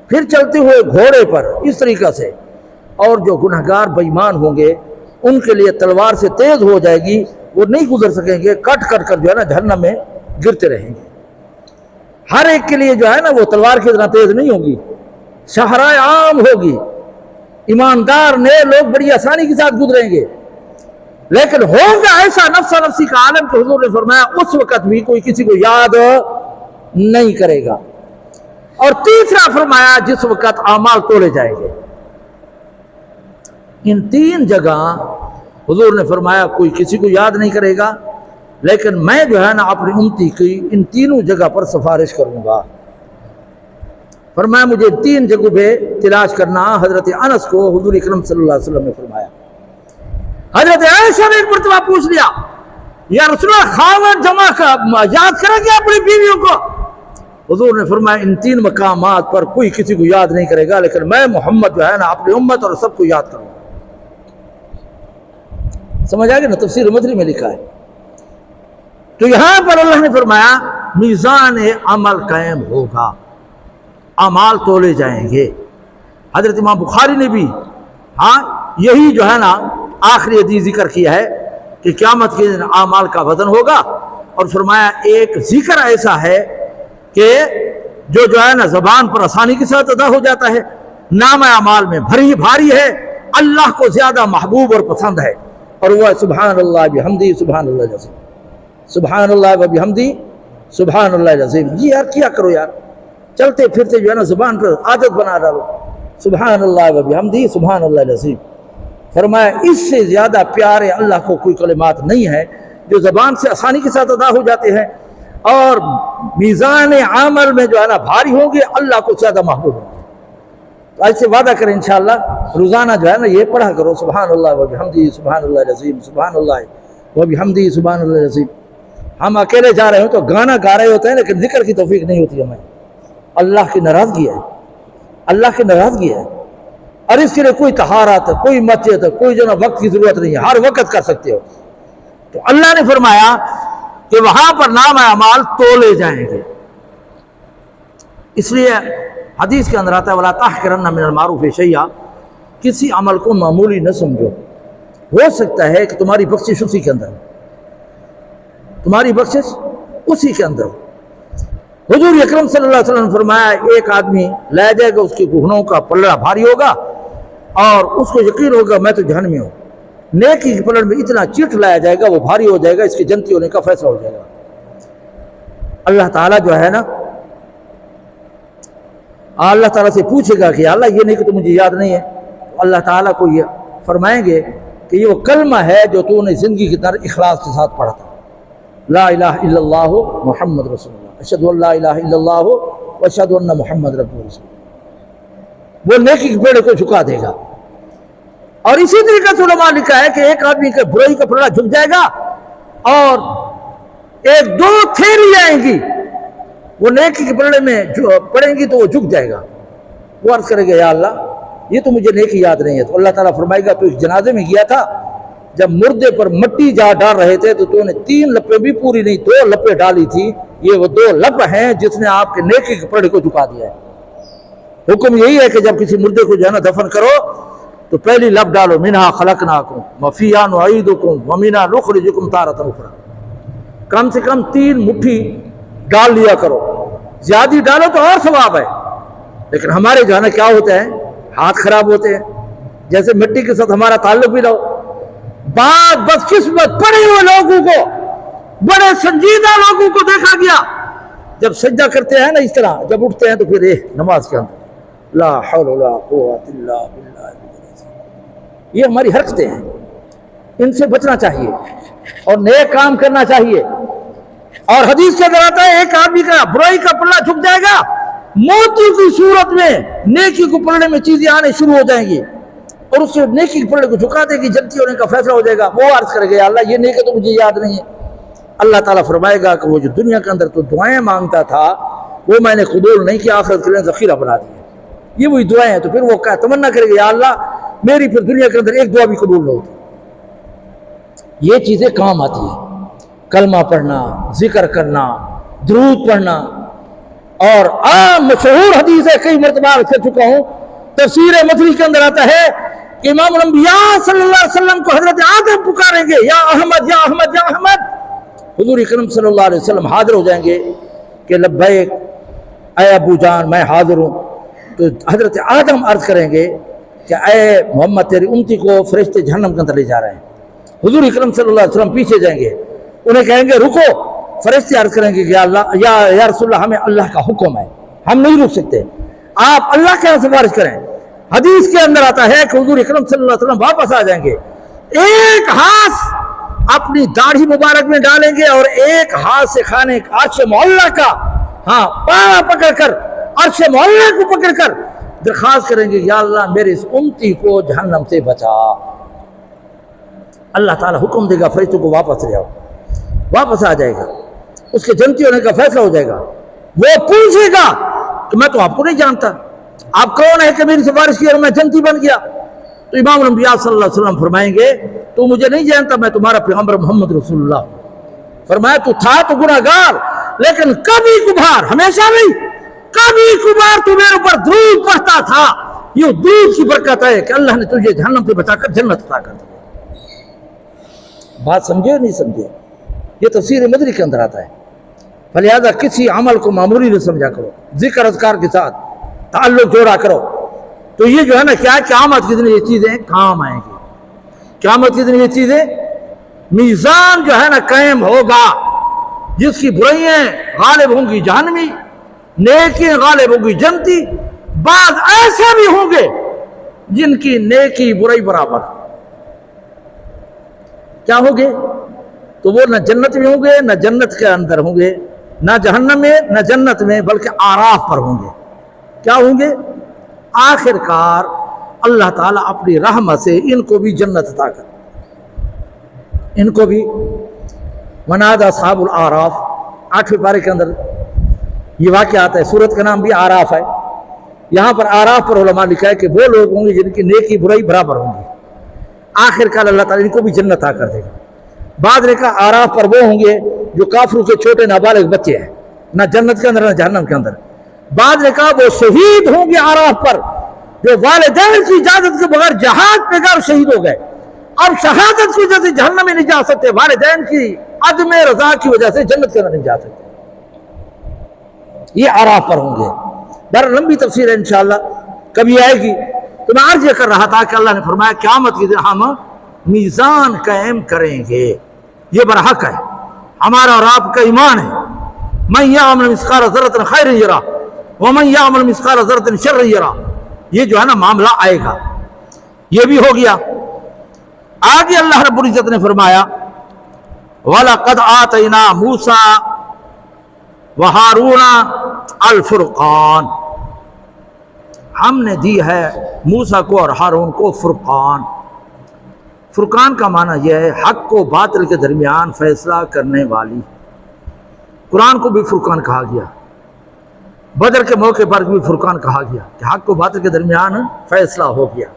پھر چلتے ہوئے گھوڑے پر اس طریقے سے۔ اور جو گنہگار بےایمان ہوں گے ان کے لیے تلوار سے تیز ہو جائے گی، وہ نہیں گزر سکیں گے، کٹ کٹ کر جو ہے نا جہنم میں گرتے رہیں گے۔ ہر ایک کے لیے جو ہے نا وہ تلوار کی طرح تیز نہیں ہوگی، شاہراہ عام ہوگی، ایماندار نئے لوگ بڑی آسانی کے ساتھ گزریں گے۔ لیکن ہوگا ایسا نفسا نفسی کا عالم کہ حضور نے فرمایا اس وقت بھی کوئی کسی کو یاد نہیں کرے گا۔ اور تیسرا فرمایا جس وقت اعمال تولے جائیں گے۔ ان 3 جگہ حضور نے فرمایا کوئی کسی کو یاد نہیں کرے گا، لیکن میں جو ہے نا اپنی امتی کی ان 3 جگہ پر سفارش کروں گا۔ فرمایا مجھے 3 جگہوں پہ تلاش کرنا۔ حضرت انس کو حضور اکرم صلی اللہ علیہ وسلم نے فرمایا۔ حضرت عائشہ نے ایک مرتبہ پوچھ لیا یا رسول اللہ خاوند جمع یاد کریں گے اپنی بیویوں کو؟ حضور نے فرمایا ان 3 مقامات پر کوئی کسی کو یاد نہیں کرے گا، لیکن میں محمد جو ہے نا اپنی امت اور سب کو یاد کروں گا۔ سمجھ آگے نا؟ تفسیر مدری میں لکھا ہے۔ تو یہاں پر اللہ نے فرمایا میزان عمل قائم ہوگا، اعمال تولے جائیں گے۔ حضرت امام بخاری نے بھی یہی جو ہے نا آخری حدیث ذکر کیا ہے کہ قیامت کے دن اعمال کا وزن ہوگا، اور فرمایا ایک ذکر ایسا ہے کہ جو ہے نا زبان پر آسانی کے ساتھ ادا ہو جاتا ہے، نام اعمال میں بھاری ہے، اللہ کو زیادہ محبوب اور پسند ہے، اور وہ سبحان اللہ بحمدی سبحان اللہ العظیم، سبحان اللہ بحمدی سبحان اللہ العظیم۔ یہ یار کیا کرو یار، چلتے پھرتے جو ہے نا زبان پر عادت بنا ڈالو، سبحان اللہ وبحمدہ سبحان اللہ العظیم۔ فرمایا اس سے زیادہ پیارے اللہ کو کوئی کلمات نہیں ہے جو زبان سے آسانی کے ساتھ ادا ہو جاتے ہیں، اور میزان عمل میں جو ہے نا بھاری ہوں گے، اللہ کو زیادہ محبوب ہوں گے۔ تو آج سے وعدہ کریں انشاءاللہ روزانہ جو ہے نا یہ پڑھا کرو، سبحان اللہ وبحمدہ سبحان اللہ العظیم، سبحان اللہ وبحمدہ سبحان اللہ العظیم۔ ہم اکیلے جا رہے ہوں تو گانا گا رہے ہوتے ہیں لیکن ذکر کی توفیق نہیں ہوتی ہمیں۔ اللہ کی ناراضگی ہے، اللہ کی ناراضگی ہے، اور اس کے لیے کوئی طہارت، کوئی مسجد، کوئی جو نا وقت کی ضرورت نہیں ہے، ہر وقت کر سکتے ہو۔ تو اللہ نے فرمایا کہ وہاں پر نام اعمال تولے جائیں گے۔ اس لیے حدیث کے اندر آتا ہے وَلَا تَحْقِرَنَّ مِنَ الْمَعْرُوفِ شَيْئًا، کسی عمل کو معمولی نہ سمجھو، ہو سکتا ہے کہ تمہاری بخشش اسی کے اندر، تمہاری بخشش اسی کے اندر۔ حضور اکرم صلی اللہ علیہ وسلم نے فرمایا ایک آدمی لے جائے گا، اس کے گھٹنوں کا پلڑا بھاری ہوگا اور اس کو یقین ہوگا میں تو جہنمی ہوں، نیکی کے پلڑ میں اتنا چٹ لایا جائے گا وہ بھاری ہو جائے گا، اس کے جنتی ہونے کا فیصلہ ہو جائے گا۔ اللہ تعالیٰ جو ہے نا اللہ تعالیٰ سے پوچھے گا کہ اللہ یہ نہیں کہ تو مجھے یاد نہیں ہے، تو اللہ تعالیٰ کو یہ فرمائیں گے کہ یہ وہ کلمہ ہے جو تو نے زندگی کے اندر اخلاص کے ساتھ پڑھا تھا، لا الہ الا اللہ محمد رسول اللہ، اشہد ان لا الہ الا اللہ و اشہد ان محمد رسول اللہ، وہ نیکی کے پیڑے کو جھکا دے گا۔ اور اسی طریقے سے علماء لکھا ہے کہ ایک آدمی کے برائی کا پلڑا جھک جائے گا اور ایک دو تھیلی آئیں گی، وہ نیکی کے پلڑے میں جو پڑیں گی تو وہ جھک جائے گا، وہ عرض کرے گا یا اللہ یہ تو مجھے نیکی یاد نہیں ہے، تو اللہ تعالیٰ فرمائے گا تو ایک جنازے میں گیا تھا، جب مردے پر مٹی جا ڈال رہے تھے تو نے 3 لپیں بھی پوری نہیں 2 لپیں ڈالی تھی، یہ وہ 2 لپ ہیں جس نے آپ کے نیکی کے پلڑے کو جھکا دیا ہے۔ حکم یہی ہے کہ جب کسی مردے کو جو ہے نا دفن کرو تو پہلی لپ ڈالو، منہا خلقناکم وفیہا نعیدکم ومنہا نخرجکم تارۃ اخری، کم سے کم 3 مٹھی ڈال لیا کرو، زیادہ ڈالو تو اور ثواب ہے، لیکن ہمارے جو ہے نا کیا ہوتا ہے، ہاتھ خراب ہوتے ہیں، جیسے مٹی کے ساتھ ہمارا تعلق بھی رہو۔ بات بدقسمت پڑے ہوئے لوگوں کو، بڑے سنجیدہ لوگوں کو دیکھا گیا جب سجدہ کرتے ہیں نا اس طرح، جب اٹھتے ہیں تو پھر نماز کے اندر لا حول ولا قوت الا باللہ، یہ ہماری حرکتیں ہیں، ان سے بچنا چاہیے اور نیک کام کرنا چاہیے۔ اور حدیث کے اندر آتا ہے ایک آدمی کا برائی کا پلڑا جھک جائے گا، موتی کی صورت میں نیکی کو پلڑے میں چیزیں آنے شروع ہو جائیں گی اور اس سے نیکی کے پلڑے کو جھکا دے گی، جنتی ہونے کا فیصلہ ہو جائے گا۔ وہ عرض کرے گا اللہ یہ نیکی تو مجھے یاد نہیں ہے، اللہ تعالیٰ فرمائے گا کہ وہ جو دنیا کے اندر تو دعائیں مانگتا تھا وہ میں نے قبول نہیں کیا، آخرت کے لیے ذخیرہ بنا دیا، یہ وہی دعائیں ہیں۔ تو پھر وہ تمنا کرے گا یا اللہ میری پھر دنیا کے اندر ایک دعا بھی قبول نہ ہوتی۔ یہ چیزیں کام آتی ہیں، کلمہ پڑھنا، ذکر کرنا، درود پڑھنا۔ اور عام مشہور حدیث ہے، کئی مرتبہ کر چکا ہوں، تفسیر مصری کے اندر آتا ہے کہ امام الانبیاء صلی اللہ علیہ وسلم کو حضرت آدم پکاریں گے یا احمد یا احمد یا احمد، حضور اکرم صلی اللہ علیہ وسلم حاضر ہو جائیں گے کہ لبیک اے ابو جان میں حاضر ہوں، تو حضرت آدم عرض کریں گے کہ اے محمد تیری امتی کو فرشتے جہنم کے اندر لے جا رہے ہیں۔ حضور اکرم صلی اللہ علیہ وسلم پیچھے جائیں گے، انہیں کہیں گے رکو، فرشتے عرض کریں گے کہ یا اللہ یا رسول اللہ ہمیں اللہ کا حکم ہے، ہم نہیں رک سکتے، آپ اللہ کے یہاں سفارش کریں۔ حدیث کے اندر آتا ہے کہ حضور اکرم صلی اللہ علیہ وسلم واپس آ جائیں گے، ایک ہاتھ اپنی داڑھی مبارک میں ڈالیں گے اور ایک ہاتھ سے خانے عرش معلیٰ کا پاوا پکڑ کر عرش معلیٰ کو پکڑ کر درخواست کریں گے یا اللہ میرے اس امتی کو جہنم سے بچا۔ اللہ تعالیٰ حکم دے گا فرشتوں کو واپس لے آؤ، واپس آ جائے گا، اس کے جنتی ہونے کا فیصلہ ہو جائے گا۔ وہ پوچھے گا کہ میں تو آپ کو نہیں جانتا، آپ کون ہے کہ میری سفارش کی اور میں جنتی بن گیا؟ تو امام الانبیاء صلی اللہ علیہ وسلم فرمائیں گے تو مجھے نہیں جانتا، میں تمہارا پیغمبر محمد رسول اللہ۔ فرمایا تو تھا تو گناہگار، لیکن کبھی کبھار، ہمیشہ نہیں، کبھی کبھار تو میرے اوپر درود پڑھتا تھا، یہ درود کی برکت ہے کہ اللہ نے تجھے جہنم سے بچا کر جنت عطا کر دی۔ بات سمجھے نہیں سمجھے؟ یہ تفسیر مدری کے اندر آتا ہے۔ فلہذا کسی عمل کو معمولی نہ سمجھا کرو، ذکر اذکار کے ساتھ تعلق جوڑا کرو، تو یہ جو ہے نا کیا قیامت کے دن یہ چیزیں کام آئیں گی۔ قیامت کے دن یہ چیزیں، میزان جو ہے نا قائم ہوگا، جس کی برائیاں غالب ہوں گی جہنمی، نیکیاں غالب ہوں گی جنتی، بعض ایسے بھی ہوں گے جن کی نیکی برائی برابر۔ کیا ہوں گے؟ تو وہ نہ جنت میں ہوں گے، نہ جنت کے اندر ہوں گے، نہ جہنم میں نہ جنت میں، بلکہ آراف پر ہوں گے۔ کیا ہوں گے؟ آخر کار اللہ تعالیٰ اپنی رحمت سے ان کو بھی جنت عطا کر، ان کو بھی۔ ونادى اصحاب الاعراف، 8ویں پارے کے اندر یہ واقعہ آتا ہے، سورت کا نام بھی آراف ہے۔ یہاں پر آراف پر علماء لکھا ہے کہ وہ لوگ ہوں گے جن کی نیکی برائی برابر ہوں گی، آخر کار اللہ تعالیٰ ان کو بھی جنت عطا کر دے گا۔ بعد نے کہا آراف پر وہ ہوں گے جو کافروں کے چھوٹے نابالغ بچے ہیں، نہ جنت کے اندر نہ جہنم کے اندر۔ بعد نے کہا وہ شہید ہوں گے آراف پر جو والدین کی اجازت کے بغیر جہاد پہ گئے شہید ہو گئے، اب شہادت کی وجہ سے جہنم میں نہیں جا سکتے، والدین کی عدم رضا کی وجہ سے جنت کے اندر نہیں جا سکتے، یہ آراف پر ہوں گے۔ بہر لمبی تفسیر ہے انشاءاللہ کبھی آئے گی۔ تو میں عرض یہ کر رہا تھا کہ اللہ نے فرمایا قیامت کے دن ہم میزان قائم کریں گے، یہ برحق ہے، ہمارا اور آپ کا ایمان ہے۔ من یعمل مثقال ذرۃ خیرا یرہ ومن یعمل مثقال ذرۃ شرا یرہ، یہ جو ہے نا معاملہ آئے گا، یہ بھی ہو گیا۔ آگے اللہ رب العزت نے فرمایا وَلَقَدْ آتَيْنَا مُوسَىٰ وَهَارُونَ الْفُرْقَانَ، ہم نے دی ہے موسیٰ کو اور ہارون کو فرقان۔ فرقان کا معنی یہ ہے حق و باطل کے درمیان فیصلہ کرنے والی۔ قرآن کو بھی فرقان کہا گیا، بدر کے موقع پر بھی فرقان کہا گیا کہ حق و باطل کے درمیان فیصلہ ہو گیا۔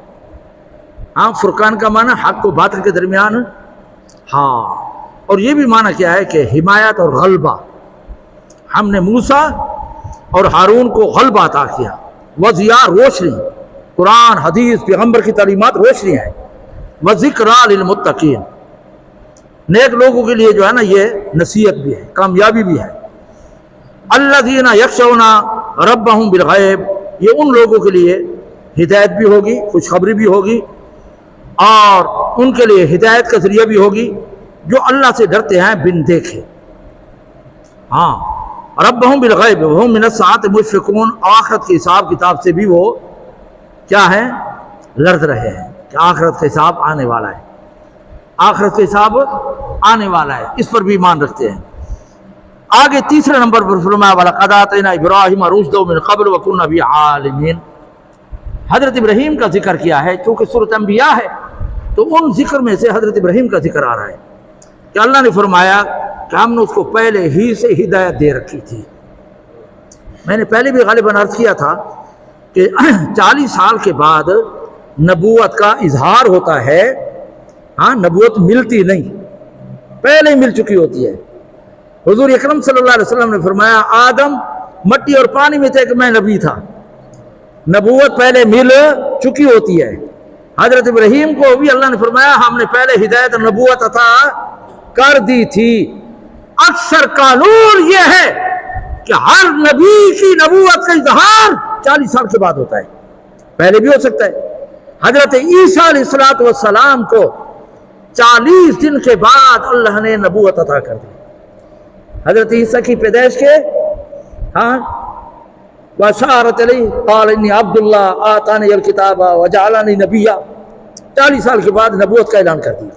ہاں، فرقان کا معنی حق و باطل کے درمیان، ہاں، اور یہ بھی معنی کیا ہے کہ حمایت اور غلبہ۔ ہم نے موسیٰ اور ہارون کو غلبہ عطا کیا، وضیاء روشنی، قرآن حدیث پیغمبر کی تعلیمات روشنی ہے، وذکریٰ للمتقین، نیک لوگوں کے لیے جو ہے نا یہ نصیحت بھی ہے، کامیابی بھی ہے۔ الذین یخشون ربہم بالغیب، یہ ان لوگوں کے لیے ہدایت بھی ہوگی، خوشخبری بھی ہوگی، اور ان کے لیے ہدایت کا ذریعہ بھی ہوگی جو اللہ سے ڈرتے ہیں بن دیکھے۔ ہاں، ربہم بالغیب وہم من الساعۃ مشفقون، آخرت کے حساب کتاب سے بھی وہ کیا ہے، لرز رہے ہیں کہ آخرت کا حساب آنے والا ہے، آخرت کا حساب آنے والا ہے، اس پر بھی ایمان رکھتے ہیں۔ آگے تیسرے نمبر پر فرمایا وَلَقَدْ آتَيْنَا إِبْرَاهِيمَ رُشْدَهُ مِنْ قَبْلُ وَكُنَّا بِهِ عَالِمِينَ، حضرت ابراہیم کا ذکر کیا ہے، چونکہ سورۃ انبیاء ہے تو ان ذکر میں سے حضرت ابراہیم کا ذکر آ رہا ہے کہ اللہ نے فرمایا کہ ہم نے اس کو پہلے ہی سے ہدایت دے رکھی تھی۔ میں نے پہلے بھی غالباً عرض کیا تھا کہ 40 سال کے بعد نبوت کا اظہار ہوتا ہے، ہاں، نبوت ملتی نہیں، پہلے ہی مل چکی ہوتی ہے۔ حضور اکرم صلی اللہ علیہ وسلم نے فرمایا آدم مٹی اور پانی میں تھے کہ میں نبی تھا، نبوت پہلے مل چکی ہوتی ہے۔ حضرت ابراہیم کو بھی اللہ نے فرمایا ہم نے پہلے ہدایت اور نبوت عطا کر دی تھی۔ اکثر قانون یہ ہے کہ ہر نبی کی نبوت کا اظہار 40 سال کے بعد ہوتا ہے، پہلے بھی ہو سکتا ہے۔ حضرت عیسیٰ علیہ السلام کو 40 دن کے بعد اللہ نے نبوت عطا کر دی۔ حضرت عیسیٰ کی پیدائش کے ہاں وَأَشَارَتْ إِلَيْهِ قَالَ إِنِّي عَبْدُ اللَّهِ آتَانِيَ الْكِتَابَ وَجَعَلَنِي نَبِيًّا، 40 سال کے بعد نبوت کا اعلان کر دیا۔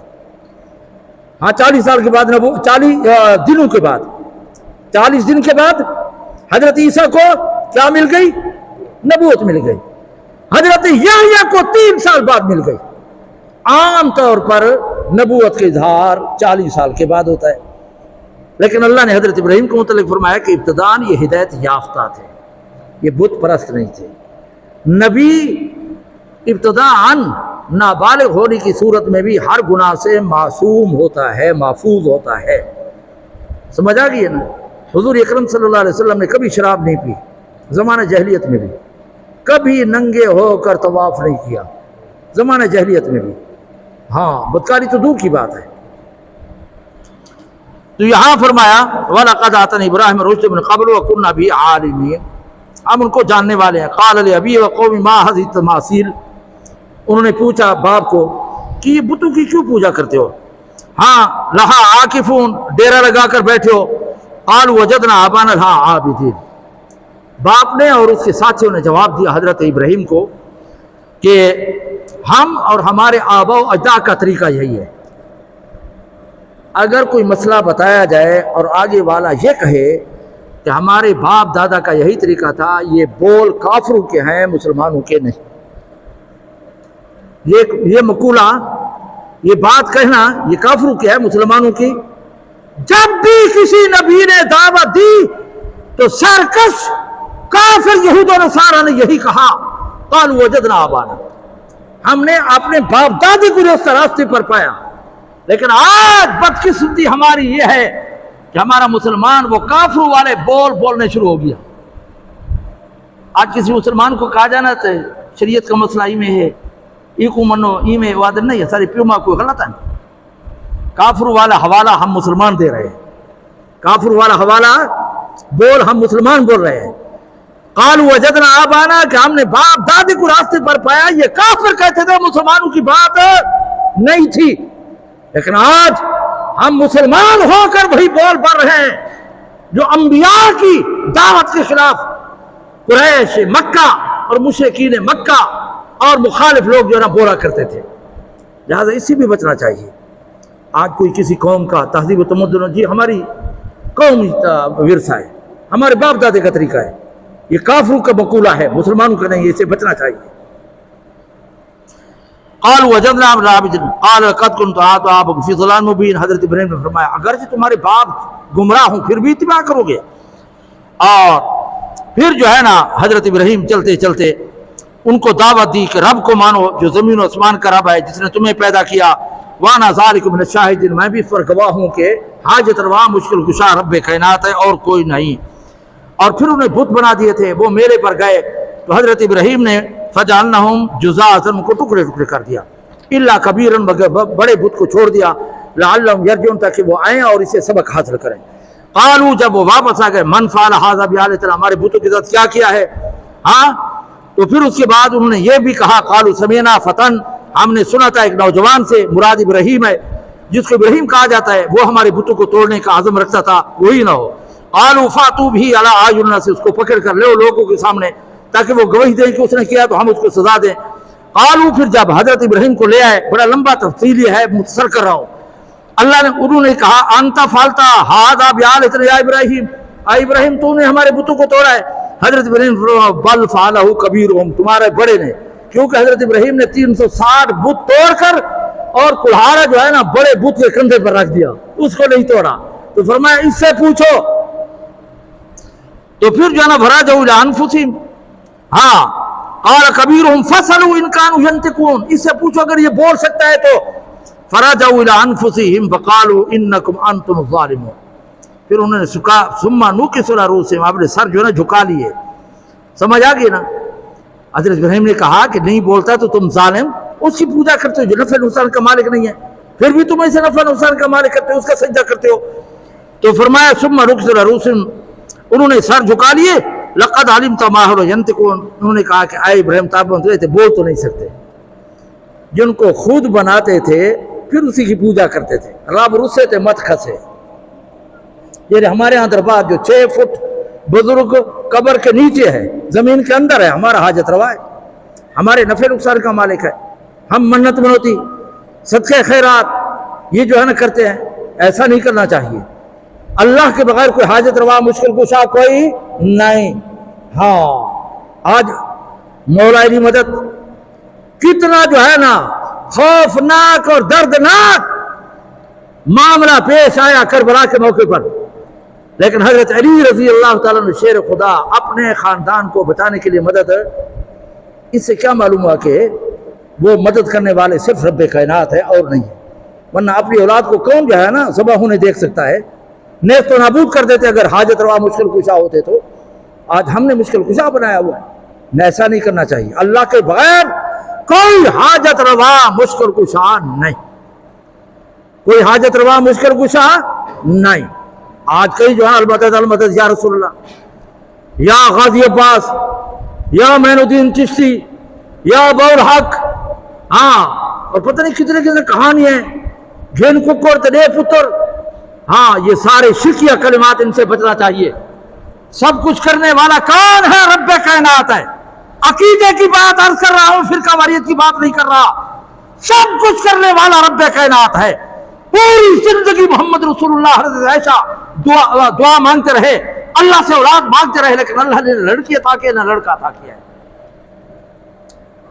ہاں، 40 سال کے بعد 40 دنوں کے بعد، 40 دن کے بعد حضرت عیسیٰ کو کیا مل گئی؟ نبوت مل گئی۔ حضرت یحییٰ کو 3 سال بعد مل گئی۔ عام طور پر نبوت کا اظہار 40 سال کے بعد ہوتا ہے، لیکن اللہ نے حضرت ابراہیم کو متعلق فرمایا کہ ابتداءً یہ ہدایت یافتہ تھے، یہ بت پرست نہیں تھے۔ نبی ابتداءً نابالغ ہونے کی صورت میں بھی ہر گناہ سے معصوم ہوتا ہے، محفوظ ہوتا ہے۔ سمجھ آ گئی ہے نا؟ حضور اکرم صلی اللہ علیہ وسلم نے کبھی شراب نہیں پی، زمانہ جاہلیت میں بھی، کبھی ننگے ہو کر طواف نہیں کیا، زمانہ جاہلیت میں بھی، ہاں، بدکاری تو دور کی بات ہے۔ تو یہاں فرمایا وَلَقَدْ آتَيْنَا إِبْرَاهِيمَ رُشْدَهُ مِنْ قَبْلُ وَكُنَّا بِهِ عَالِمِينَ، ہم ان کو جاننے والے ہیں۔ قَالَ لِأَبِيهِ وَقَوْمِهِ مَا هَذِهِ التَّمَاثِيلُ، انہوں نے پوچھا باپ کو کہ یہ بتوں کی کیوں پوجا کرتے ہو؟ ہاں، لہا عاکفون، ڈیرا لگا کر بیٹھے ہو۔ قالوا وجدنا آبانا لها عابدین، باپ نے اور اس کے ساتھیوں نے جواب دیا حضرت ابراہیم کو کہ ہم اور ہمارے آبا و اجداد کا طریقہ یہی ہے۔ اگر کوئی مسئلہ بتایا جائے اور آگے والا یہ کہے کہ ہمارے باپ دادا کا یہی طریقہ تھا، یہ بول کافروں کے ہیں، مسلمانوں کے نہیں۔ یہ مقولہ، یہ بات کہنا یہ کافروں کے ہے، مسلمانوں کی۔ جب بھی کسی نبی نے دعوت دی تو سرکش کافر یہود و نصارہ نے یہی کہا، قالوا وجدنا آبانا، ہم نے اپنے باپ دادی کو درست راستے پر پایا۔ لیکن آج بدقسمتی ہماری یہ ہے کہ ہمارا مسلمان وہ کافروں والے بولنے شروع ہو گیا۔ آج کسی مسلمان کو کہا جانا ہے شریعت کا مسئلہ ہی میں ہے، ای کو منو ای میں وعدہ نہیں ہے، ساری پیوما کوئی غلط ہے، کافر والا حوالہ ہم مسلمان دے رہے ہیں، کافر والا حوالہ بول ہم مسلمان بول رہے ہیں۔ قالوا وجدنا آبانا، کہ ہم نے باپ دادی کو راستے پر پایا، یہ کافر کہتے تھے، مسلمانوں کی بات نہیں تھی۔ لیکن آج ہم مسلمان ہو کر وہی بول پڑ رہے ہیں جو انبیاء کی دعوت کے خلاف قریش مکہ اور مشرکین مکہ اور مخالف لوگ جو ہے نا بولا کرتے تھے۔ لہٰذا اس سے بھی بچنا چاہیے۔ آج کوئی کسی قوم کا تہذیب و تمدن، جی ہماری قومی ورثہ ہے، ہمارے باپ دادے کا طریقہ ہے، یہ کافروں کا مقولہ ہے، مسلمانوں کا نہیں، اسے بچنا چاہیے۔ قالوا وجدنا آباءنا عابدين قال قد كنتم آباءكم في ضلال مبين، حضرت ابراہیم نے فرمایا اگرچہ تمہارے باپ گمراہ ہوں پھر بھی اتباع کرو گے۔ اور پھر جو ہے نا حضرت ابراہیم چلتے چلتے ان کو دعوت دی کہ رب کو مانو جو زمین و آسمان کا رب ہے، جس نے تمہیں پیدا کیا، وانا ذالک من الشاہدین، میں بھی اس پر گواہ ہوں کہ حاجت روا مشکل کشا رب کائنات ہے اور کوئی نہیں۔ اور پھر انہیں بت بنا دیے تھے، وہ میلے پر گئے تو حضرت ابراہیم نے فجعلناہم جزازا، ان کو ٹکڑے ٹکڑے کر دیا، الا کبیرا، بڑے بت کو چھوڑ دیا، لعلہم یرجعون، تاکہ وہ آئیں اور اسے سبق حاصل کریں۔ قالوا، جب وہ واپس آ گئے، من فعل ھذا بآلہتنا، ہمارے بتوں کے ساتھ کیا کیا ہے؟ ہاں، تو پھر اس کے بعد انہوں نے یہ بھی کہا، قالوا سمعنا فتن، ہم نے سنا تھا ایک نوجوان سے، مراد ابراہیم ہے، جس کو ابراہیم کہا جاتا ہے، وہ ہمارے بتوں کو توڑنے کا عزم رکھتا تھا، وہی نہ ہو۔ قالوا فاتوا به علی اعین الناس، اس کو پکڑ کر لے لوگوں کے سامنے تاکہ وہ گواہی دیں کہ اس نے کیا تو ہم اس کو سزا دیں۔ قالوا، پھر جب حضرت ابراہیم کو لے آئے، بڑا لمبا تفصیلی ہے، مختصر کر رہا ہوں، انہوں نے کہا انت فعلت ھذا بآلہتنا یا ابراہیم، اے ابراہیم تو نے ہمارے بتوں کو توڑا ہے؟ حضرت ابراہیم بل فعلہ کبیرہم، تمہارے بڑے نے، کیونکہ حضرت ابراہیم نے 360 بت توڑ کر اور کلہاڑا جو ہے نا بڑے بت کے کندھے پر رکھ دیا، اس کو نہیں توڑا، تو فرمایا اس سے پوچھو۔ تو پھر جو ہے نا فراجعوا الی انفسہم، ہاں، قال کبیرہم فاسألوا ان کانوا ینطقون، اس سے پوچھو اگر یہ بول سکتا ہے تو۔ فراجعوا الی انفسہم فقالوا انکم انتم الظالمون، پھر انہوں نے ثم نکسوا علی رؤوسہم، اپنے سر جو ہے نا جھکا لیے۔ سمجھ آ گئی نا؟ حضرت ابراہیم نے کہا کہ نہیں بولتا تو تم ظالم، اس کی پوجا کرتے ہو جو نفع نقصان کا مالک نہیں ہے، پھر بھی تم اسے نفع نقصان کا مالک کرتے ہو، اس کا سجدہ کرتے ہو۔ تو فرمایا ثم نکسوا علی رؤوسہم، انہوں نے سر جھکا لیے، لقد علمت ما هم ينطقون، انہوں نے کہا کہ اے ابراہیم تاب بولتے تھے، بول تو نہیں سکتے، جن کو خود بناتے تھے پھر اسی کی پوجا کرتے تھے، رب رسے تھے مت کھسے۔ یہ ہمارے ہاں دربار جو 6 فٹ بزرگ قبر کے نیچے ہے، زمین کے اندر ہے، ہمارا حاجت روا ہے، ہمارے نفع نقصان کا مالک ہے، ہم منت منوتی صدقہ خیرات یہ جو ہے نا کرتے ہیں، ایسا نہیں کرنا چاہیے۔ اللہ کے بغیر کوئی حاجت روا مشکل کشا کوئی نہیں۔ ہاں، آج مولا علی مدد کتنا جو ہے نا خوفناک اور دردناک معاملہ پیش آیا کربلا کے موقع پر، لیکن حضرت علی رضی اللہ تعالیٰ نے شیر خدا اپنے خاندان کو بچانے کے لیے مدد، اس سے کیا معلوم ہوا کہ وہ مدد کرنے والے صرف رب کائنات ہے اور نہیں ہے، ورنہ اپنی اولاد کو کون جو ہے نا ذبح ہونے دیکھ سکتا ہے؟ نیست و نابود کر دیتے اگر حاجت روا مشکل کشا ہوتے تو۔ آج ہم نے مشکل کشا بنایا ہوا ہے، ایسا نہیں کرنا چاہیے، اللہ کے بغیر کوئی حاجت روا مشکل کشا نہیں، کوئی حاجت روا مشکل کشا نہیں۔ آج کئی جو ہے المدد المدد یا رسول اللہ، یا غازی عباس، یا معین الدین چشتی، یا بول حق، ہاں، اور پتہ نہیں کتنے کتنے کہانی ہیں، گھین ککر تدے پتر، ہاں، یہ سارے شرکیہ کلمات، ان سے بچنا چاہیے۔ سب کچھ کرنے والا کون ہے؟ رب کائنات ہے۔ عقیدے کی بات عرض کر رہا ہوں، فرقہ واریت کی بات نہیں کر رہا، سب کچھ کرنے والا رب کائنات ہے۔ پوری زندگی محمد رسول اللہ حضرت عائشہ دعا مانگتے رہے، اللہ سے اولاد مانگتے رہے، لیکن اللہ نے لڑکی عطا کیا نہ لڑکا عطا کیا ہے۔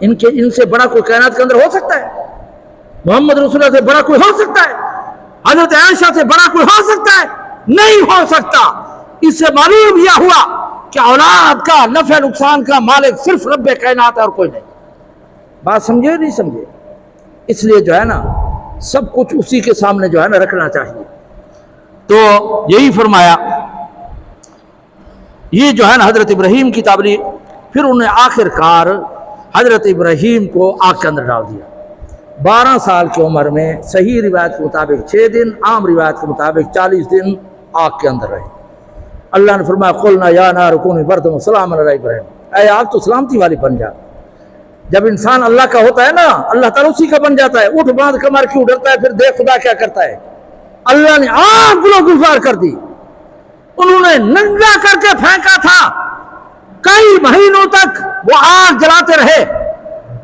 ان سے بڑا کوئی کائنات کے اندر ہو سکتا ہے؟ محمد رسول اللہ سے بڑا کوئی ہو سکتا ہے؟ حضرت عائشہ سے بڑا کوئی ہو سکتا ہے؟ نہیں ہو سکتا۔ اس سے معلوم یہ ہوا کہ اولاد کا نفع نقصان کا مالک صرف رب کائنات ہے اور کوئی نہیں۔ بات سمجھے نہیں سمجھے؟ اس لیے جو ہے نا سب کچھ اسی کے سامنے جو ہے نا رکھنا چاہیے۔ تو یہی فرمایا، یہ جو ہے نا حضرت ابراہیم کی تعبیر۔ پھر انہوں نے آخر کار حضرت ابراہیم کو آگ کے اندر ڈال دیا۔ 12 سال کی عمر میں صحیح روایت کے مطابق 6 دن، عام روایت کے مطابق 40 دن آگ کے اندر رہے۔ اللہ نے فرمایا قلنا یا نار کونی بردا وسلاما علی ابراہیم، اے آگ تو سلامتی والی بن جا۔ جب انسان اللہ کا ہوتا ہے نا، اللہ تعالیٰ اسی کا بن جاتا ہے۔ اٹھ باندھ کمر کیوں ڈرتا ہے؟ پھر دیکھ خدا کیا کرتا ہے۔ اللہ نے آگ گلو گلزار کر دی، انہوں نے ننگا کر کے پھینکا تھا، کئی مہینوں تک وہ آگ جلاتے رہے،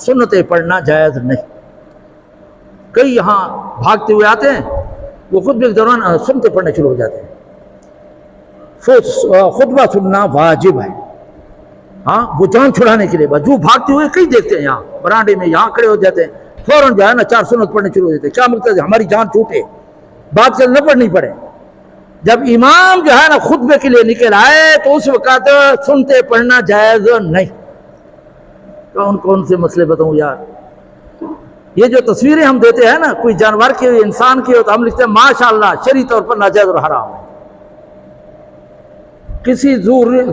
سنتیں پڑھنا جائز نہیں۔ کئی یہاں بھاگتے ہوئے آتے ہیں، وہ خطبے کے دوران سنتیں پڑھنے شروع ہو جاتے ہیں۔ خطبہ سننا واجب ہے، ہاں وہ جان چھڑانے کے لیے بس جو بھاگتے ہوئے کئی دیکھتے ہیں یہاں برانڈے میں، یہاں کھڑے ہو جاتے ہیں، فوراً جو ہے نا 4 سنت پڑھنے شروع ہو جاتے ہیں۔ کیا مقصد ہے؟ ہماری جان چھوٹے، بات چل نہ پڑھنی پڑے۔ جب امام جو ہے نا خطبے کے لیے نکل آئے تو اس وقت سنتے پڑھنا جائز نہیں۔ کون سے مسئلے بتاؤں یار؟ یہ جو تصویریں ہم دیتے ہیں نا، کوئی جانور کی ہو انسان کی ہو تو ہم لکھتے ہیں ماشاءاللہ، شرعی طور پر ناجائز اور حرام ہے۔ کسی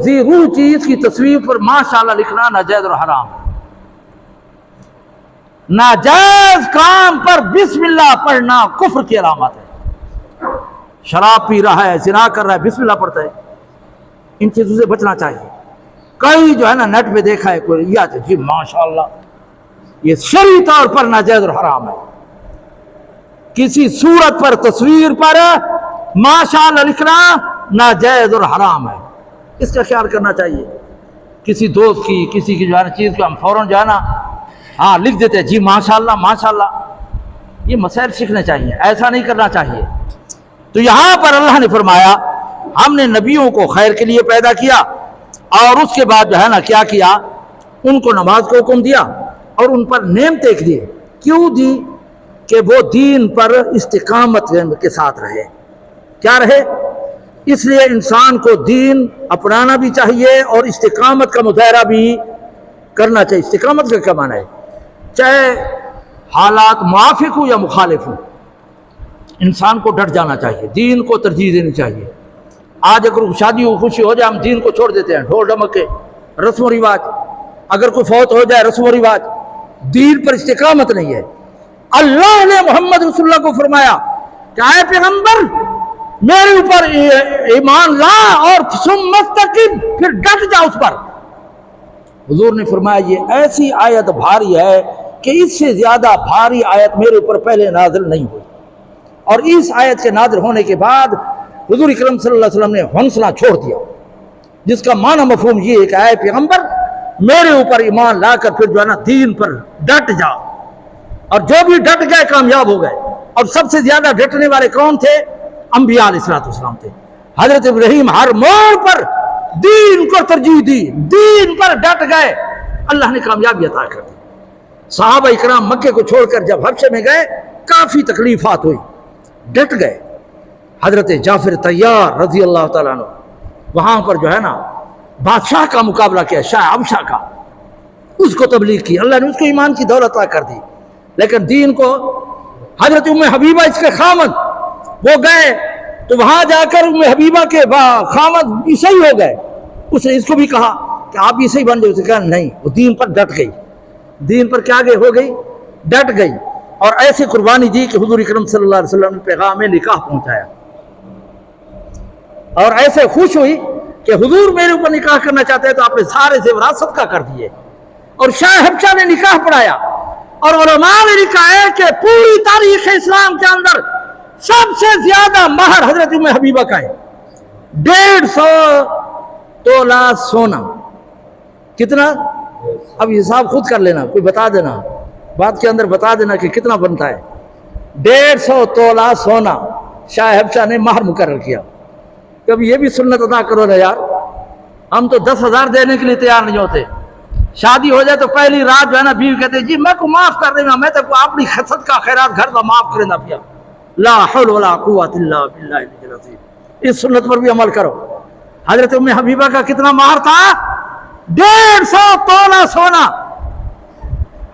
ذی روح چیز کی تصویر پر ماشاءاللہ لکھنا ناجائز اور حرام ہے۔ ناجائز کام پر بسم اللہ پڑھنا کفر کی علامت ہے۔ شراب پی رہا ہے، زنا کر رہا ہے، بسم اللہ پڑھتا ہے، ان چیزوں سے بچنا چاہیے۔ کئی جو ہے نا نیٹ پہ دیکھا ہے کوئی یہ جی ماشاءاللہ، یہ شرعی طور پر ناجائز اور حرام ہے۔ کسی صورت پر تصویر پر ماشاءاللہ لکھنا ناجائز اور حرام ہے، اس کا خیال کرنا چاہیے۔ کسی دوست کی، کسی کی جو ہے نا چیز کو ہم فوراً جو ہے نا ہاں لکھ دیتے ہیں جی ماشاءاللہ ماشاءاللہ، یہ مسائل سیکھنے چاہیے، ایسا نہیں کرنا چاہیے۔ تو یہاں پر اللہ نے فرمایا ہم نے نبیوں کو خیر کے لیے پیدا کیا، اور اس کے بعد جو ہے نا کیا کیا، ان کو نماز کو حکم دیا اور ان پر نعمتیں دیے۔ کیوں دی؟ کہ وہ دین پر استقامت کے ساتھ رہے۔ کیا رہے؟ اس لیے انسان کو دین اپنانا بھی چاہیے اور استقامت کا مظاہرہ بھی کرنا چاہیے۔ استقامت کا کیا معنی ہے؟ چاہے حالات موافق ہوں یا مخالف ہوں، انسان کو ڈٹ جانا چاہیے، دین کو ترجیح دینی چاہیے۔ آج اگر شادی ہو، خوشی ہو جائے، ہم دین کو چھوڑ دیتے ہیں، ڈھول ڈمکے، رسم و رواج۔ اگر کوئی فوت ہو جائے، رسم و رواج، دین پر استقامت نہیں ہے۔ اللہ نے محمد رسول اللہ کو فرمایا کہ اے پیغمبر میرے اوپر ایمان لا اور ثم مستقم، پھر ڈٹ جا اس پر۔ حضور نے فرمایا یہ ایسی آیت بھاری ہے کہ اس سے زیادہ بھاری آیت میرے اوپر پہلے نازل نہیں ہوئی۔ اور اس آیت کے نازل ہونے کے بعد حضور اکرم صلی اللہ علیہ وسلم نے حنسنا چھوڑ دیا، جس کا معنی مفہوم یہ ہے کہ اے پیغمبر میرے اوپر ایمان لا کر پھر جو ہے نا دین پر ڈٹ جا۔ اور جو بھی ڈٹ گئے کامیاب ہو گئے۔ اور سب سے زیادہ ڈٹنے والے کون تھے؟ انبیاء علیہ السلام تھے۔ حضرت ابراہیم ہر موڑ پر دین کو ترجیح دی، دین پر ڈٹ گئے، اللہ نے کامیابی عطا کر دی۔ صحابہ اکرام مکے کو چھوڑ کر جب حبشے میں گئے کافی تکلیفات ہوئی، ڈٹ گئے۔ حضرت جعفر طیار رضی اللہ تعالیٰ عنہ وہاں پر جو ہے نا بادشاہ کا مقابلہ کیا، شاہ حبشہ کا، اس کو تبلیغ کی، اللہ نے اس کو ایمان کی دولت عطا کر دی۔ لیکن دین کو حضرت ام حبیبہ اس کے خامد وہ گئے تو وہاں جا کر ام حبیبہ کے خامد عیسائی ہو گئے۔ اس نے اس کو بھی کہا کہ آپ عیسائی بن جائے، اسے کہا نہیں، وہ دین پر ڈٹ گئی، دین پر کیا ہو گئی، ڈٹ گئی۔ اور ایسی قربانی دی کہ حضور اکرم صلی اللہ علیہ وسلم نے پیغام نکاح پہنچایا، اور ایسے خوش ہوئی کہ حضور میرے اوپر نکاح کرنا چاہتے ہیں تو آپ نے سارے زیورات صدقہ کر دیے۔ اور شاہ حبشہ نے نکاح پڑھایا، اور علماء نے لکھا ہے کہ پوری تاریخ اسلام کے اندر سب سے زیادہ مہر حضرت ام حبیبہ کا ہے، 150 تولہ سونا۔ کتنا؟ اب حساب خود کر لینا، کوئی بتا دینا، بات کے اندر بتا دینا کہ کتنا بنتا ہے۔ 150 تولہ سونا شاہ حبشہ نے مہر مقرر کیا۔ کبھی یہ بھی سنت ادا کرو نا یار، ہم تو 10,000 دینے کے لیے تیار نہیں ہوتے۔ شادی ہو جائے تو پہلی رات جو ہے نا بیوی کہتے جی میں کو معاف کر دینا، میں تو اپنی خدمت کا خیرات گھر کا معاف کرے نہ پیا۔ لا حول ولا قوت الا باللہ العلی العظیم۔ اس سنت پر بھی عمل کرو۔ حضرت ام حبیبہ کا کتنا مہر تھا؟ 150 تولہ سونا۔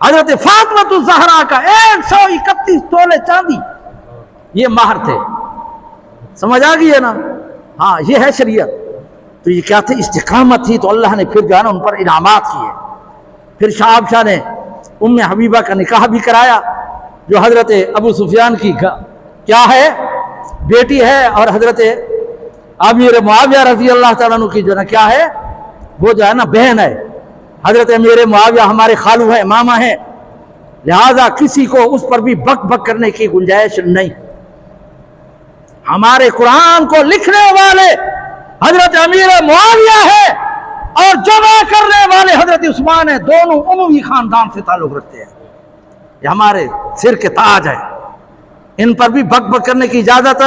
حضرت فاطمہ الزہرا کا 131 تولے چاندی، یہ مہر تھے۔ سمجھ آ گئی ہے نا؟ ہاں یہ ہے شریعت۔ تو یہ کیا تھی؟ استقامت تھی۔ تو اللہ نے پھر جو ہے نا ان پر انعامات کیے۔ پھر شاہ حبشہ نے ام حبیبہ کا نکاح بھی کرایا، جو حضرت ابو سفیان کی کیا ہے بیٹی ہے، اور حضرت امیر معاویہ رضی اللہ تعالیٰ عنہ کی جو نا کیا ہے، وہ جو ہے نا بہن ہے۔ حضرت امیر معاویہ ہمارے خالو ہیں، ماما ہیں، لہذا کسی کو اس پر بھی بک بک کرنے کی گنجائش نہیں۔ ہمارے قرآن کو لکھنے والے حضرت امیر معاویہ ہے، اور جمع کرنے والے حضرت عثمان ہیں، دونوں اموی خاندان سے تعلق رکھتے ہیں، یہ ہمارے سر کے تاج ہیں، ان پر بھی بک بک کرنے کی اجازت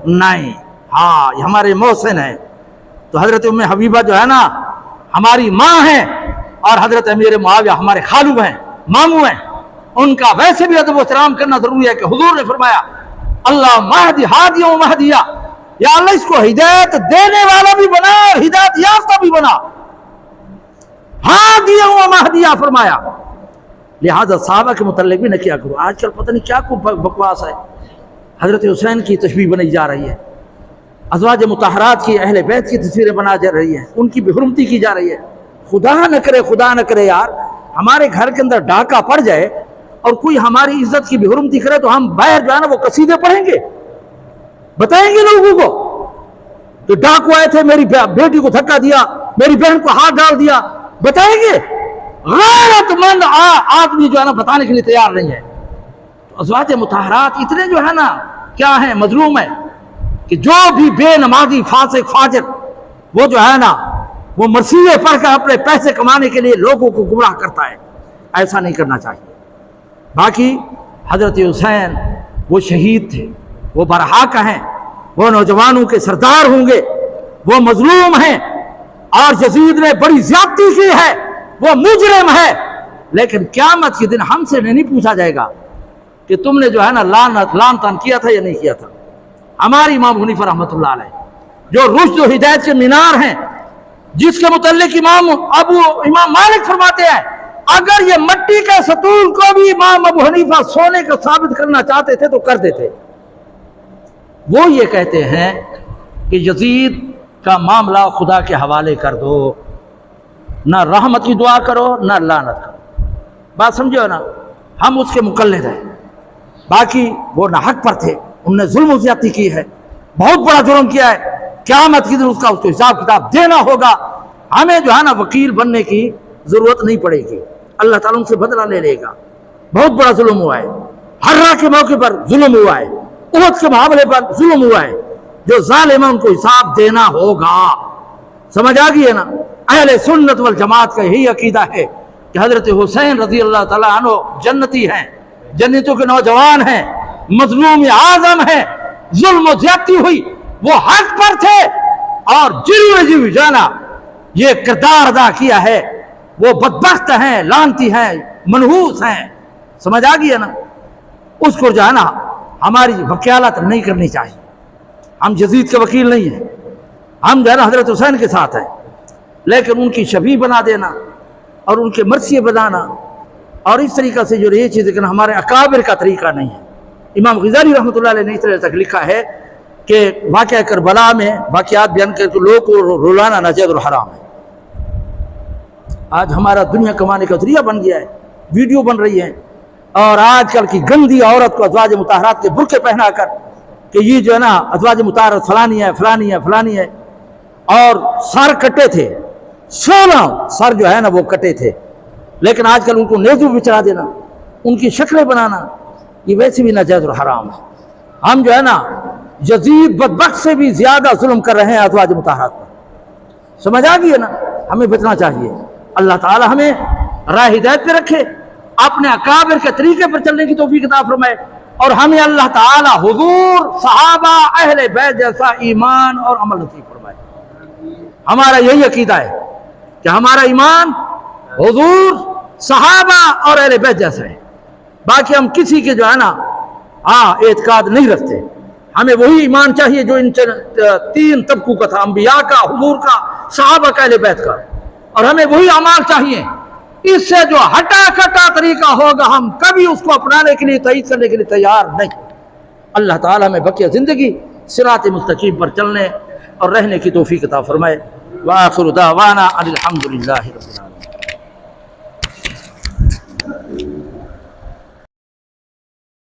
نہیں۔ ہاں یہ ہمارے محسن ہیں۔ تو حضرت ام حبیبہ جو ہے نا ہماری ماں ہیں، اور حضرت امیر معاویہ ہمارے خالو ہیں، ماموں ہیں، ان کا ویسے بھی ادب و احترام کرنا ضروری ہے کہ حضور نے فرمایا اللہ مہدی ہادی و مہدیہ، یا اللہ اس کو ہدایت دینے والا بھی بنا اور ہدایت یافتہ بھی بنا، ہادی و مہدیہ فرمایا۔ لہذا صحابہ کے متعلق بھی نہ کیا کرو۔ آج کل پتہ نہیں کیا کوئی بکواس ہے، حضرت حسین کی تشبیہ بنائی جا رہی ہے، ازواج مطہرات کی، اہل بیت کی تصویریں بنا جا رہی ہیں، ان کی بے حرمتی کی جا رہی ہے۔ خدا نہ کرے یار ہمارے گھر کے اندر ڈاکہ پڑ جائے اور کوئی ہماری عزت کی بے حرمتی کرے تو ہم باہر جو ہے نا وہ قصیدے پڑھیں گے، بتائیں گے لوگوں کو کہ ڈاکو آئے تھے، میری بیٹی کو دھکا دیا، میری بہن کو ہاتھ ڈال دیا، بتائیں گے؟ غیرت مند آدمی جو ہے نا بتانے کے لیے تیار نہیں ہے۔ تو ازواج مطہرات اتنے جو ہے نا کیا ہیں، مظلوم ہے، کہ جو بھی بے نمازی فاسق فاجر وہ جو ہے نا وہ مرثیے پڑھ کر اپنے پیسے کمانے کے لیے لوگوں کو گمراہ کرتا ہے، ایسا نہیں کرنا چاہیے۔ باقی حضرت حسین وہ شہید تھے، وہ برحق ہیں، وہ نوجوانوں کے سردار ہوں گے، وہ مظلوم ہیں، اور یزید نے بڑی زیادتی کی ہے، وہ مجرم ہے، لیکن قیامت کے دن ہم سے نہیں پوچھا جائے گا کہ تم نے جو ہے نا لان تان کیا تھا یا نہیں کیا تھا۔ ہماری امام حنیفہ رحمۃ اللہ علیہ جو رشد و ہدایت کے مینار ہیں، جس کے متعلق امام مالک فرماتے ہیں اگر یہ مٹی کے ستون کو بھی امام ابو حنیفہ سونے کا ثابت کرنا چاہتے تھے تو کر دیتے۔ وہ یہ کہتے ہیں کہ یزید کا معاملہ خدا کے حوالے کر دو، نہ رحمت کی دعا کرو نہ لعنت کرو۔ بات سمجھو نا، ہم اس کے مقلد ہیں، باقی وہ نہ حق پر تھے، انہوں نے ظلم و زیادتی کی ہے، بہت بڑا جرم کیا ہے، قیامت کی دن اس کو حساب کتاب دینا ہوگا۔ ہمیں جو ہے نا وکیل بننے کی ضرورت نہیں پڑے گی، اللہ تعالیٰ ان سے بدلہ لے لے گا۔ بہت بڑا ظلم ہوا ہے، حرہ کے موقع پر ظلم ہوا ہے، احد کے معاملے پر ظلم ہوا ہے، جو ظالم ہے ان کو حساب دینا ہوگا۔ سمجھ آ گئی ہے نا؟ اہل سنت والجماعت کا یہی عقیدہ ہے کہ حضرت حسین رضی اللہ تعالیٰ عنہ جنتی ہیں، جنتوں کے نوجوان ہیں، مظلوم اعظم ہیں، ظلم و زیادتی ہوئی، وہ حق پر تھے، اور جنہوں نے جانا یہ کردار ادا کیا ہے وہ بدبخت ہیں، لعنتی ہیں، منحوس ہیں۔ سمجھ آ گئی ہے نا؟ اس کو جو ہے نا ہماری وکالت نہیں کرنی چاہیے۔ ہم یزید کے وکیل نہیں ہیں، ہم جو ہے نا حضرت حسین کے ساتھ ہیں، لیکن ان کی شبیہ بنا دینا اور ان کے مرثیے بنانا اور اس طریقہ سے جو یہ چیز ہے کہ ہمارے اکابر کا طریقہ نہیں ہے۔ امام غزالی رحمۃ اللہ علیہ نے اس طرح تک لکھا ہے کہ واقعہ کربلا میں واقعات بیان کر کے لوگوں کو رلانا ناجائز اور حرام ہے۔ آج ہمارا دنیا کمانے کا ذریعہ بن گیا ہے، ویڈیو بن رہی ہیں، اور آج کل کی گندی عورت کو ازواج مطہرات کے برقعے پہنا کر کہ یہ جو ہے نا ازواج مطہرات فلانی ہے فلانی ہے فلانی ہے، اور سر کٹے تھے، 16 سر جو ہے نا وہ کٹے تھے، لیکن آج کل ان کو نیزوں پہ چڑھا دینا، ان کی شکلیں بنانا، یہ ویسے بھی ناجائز اور حرام ہے۔ ہم جو ہے نا یزید بدبخت سے بھی زیادہ ظلم کر رہے ہیں ازواج مطہرات پر۔ سمجھ آ گئی ہے نا؟ ہمیں بچنا چاہیے۔ اللہ تعالی ہمیں راہ ہدایت پہ رکھے، اپنے اکابر کے طریقے پر چلنے کی توفیق عطا فرمائے، اور ہمیں اللہ تعالی حضور، صحابہ، اہل بیت جیسا ایمان اور عمل نصیب فرمائے۔ ہمارا یہی عقیدہ ہے کہ ہمارا ایمان حضور، صحابہ اور اہل بیت جیسا ہے، باقی ہم کسی کے جو ہے نا اعتقاد نہیں رکھتے۔ ہمیں وہی ایمان چاہیے جو ان 3 طبقوں کا تھا، انبیاء کا، حضور کا، صحابہ کا، اہل بیت کا، اور ہمیں وہی اعمال چاہیے۔ اس سے جو ہٹا کٹا طریقہ ہوگا ہم کبھی اس کو اپنانے کے لیے، تائید کرنے کے لیے تیار نہیں۔ اللہ تعالیٰ ہمیں بقیہ زندگی صراط مستقیم پر چلنے اور رہنے کی توفیق عطا فرمائے۔ وآخر دعوانا الحمدللہ رب العالمین۔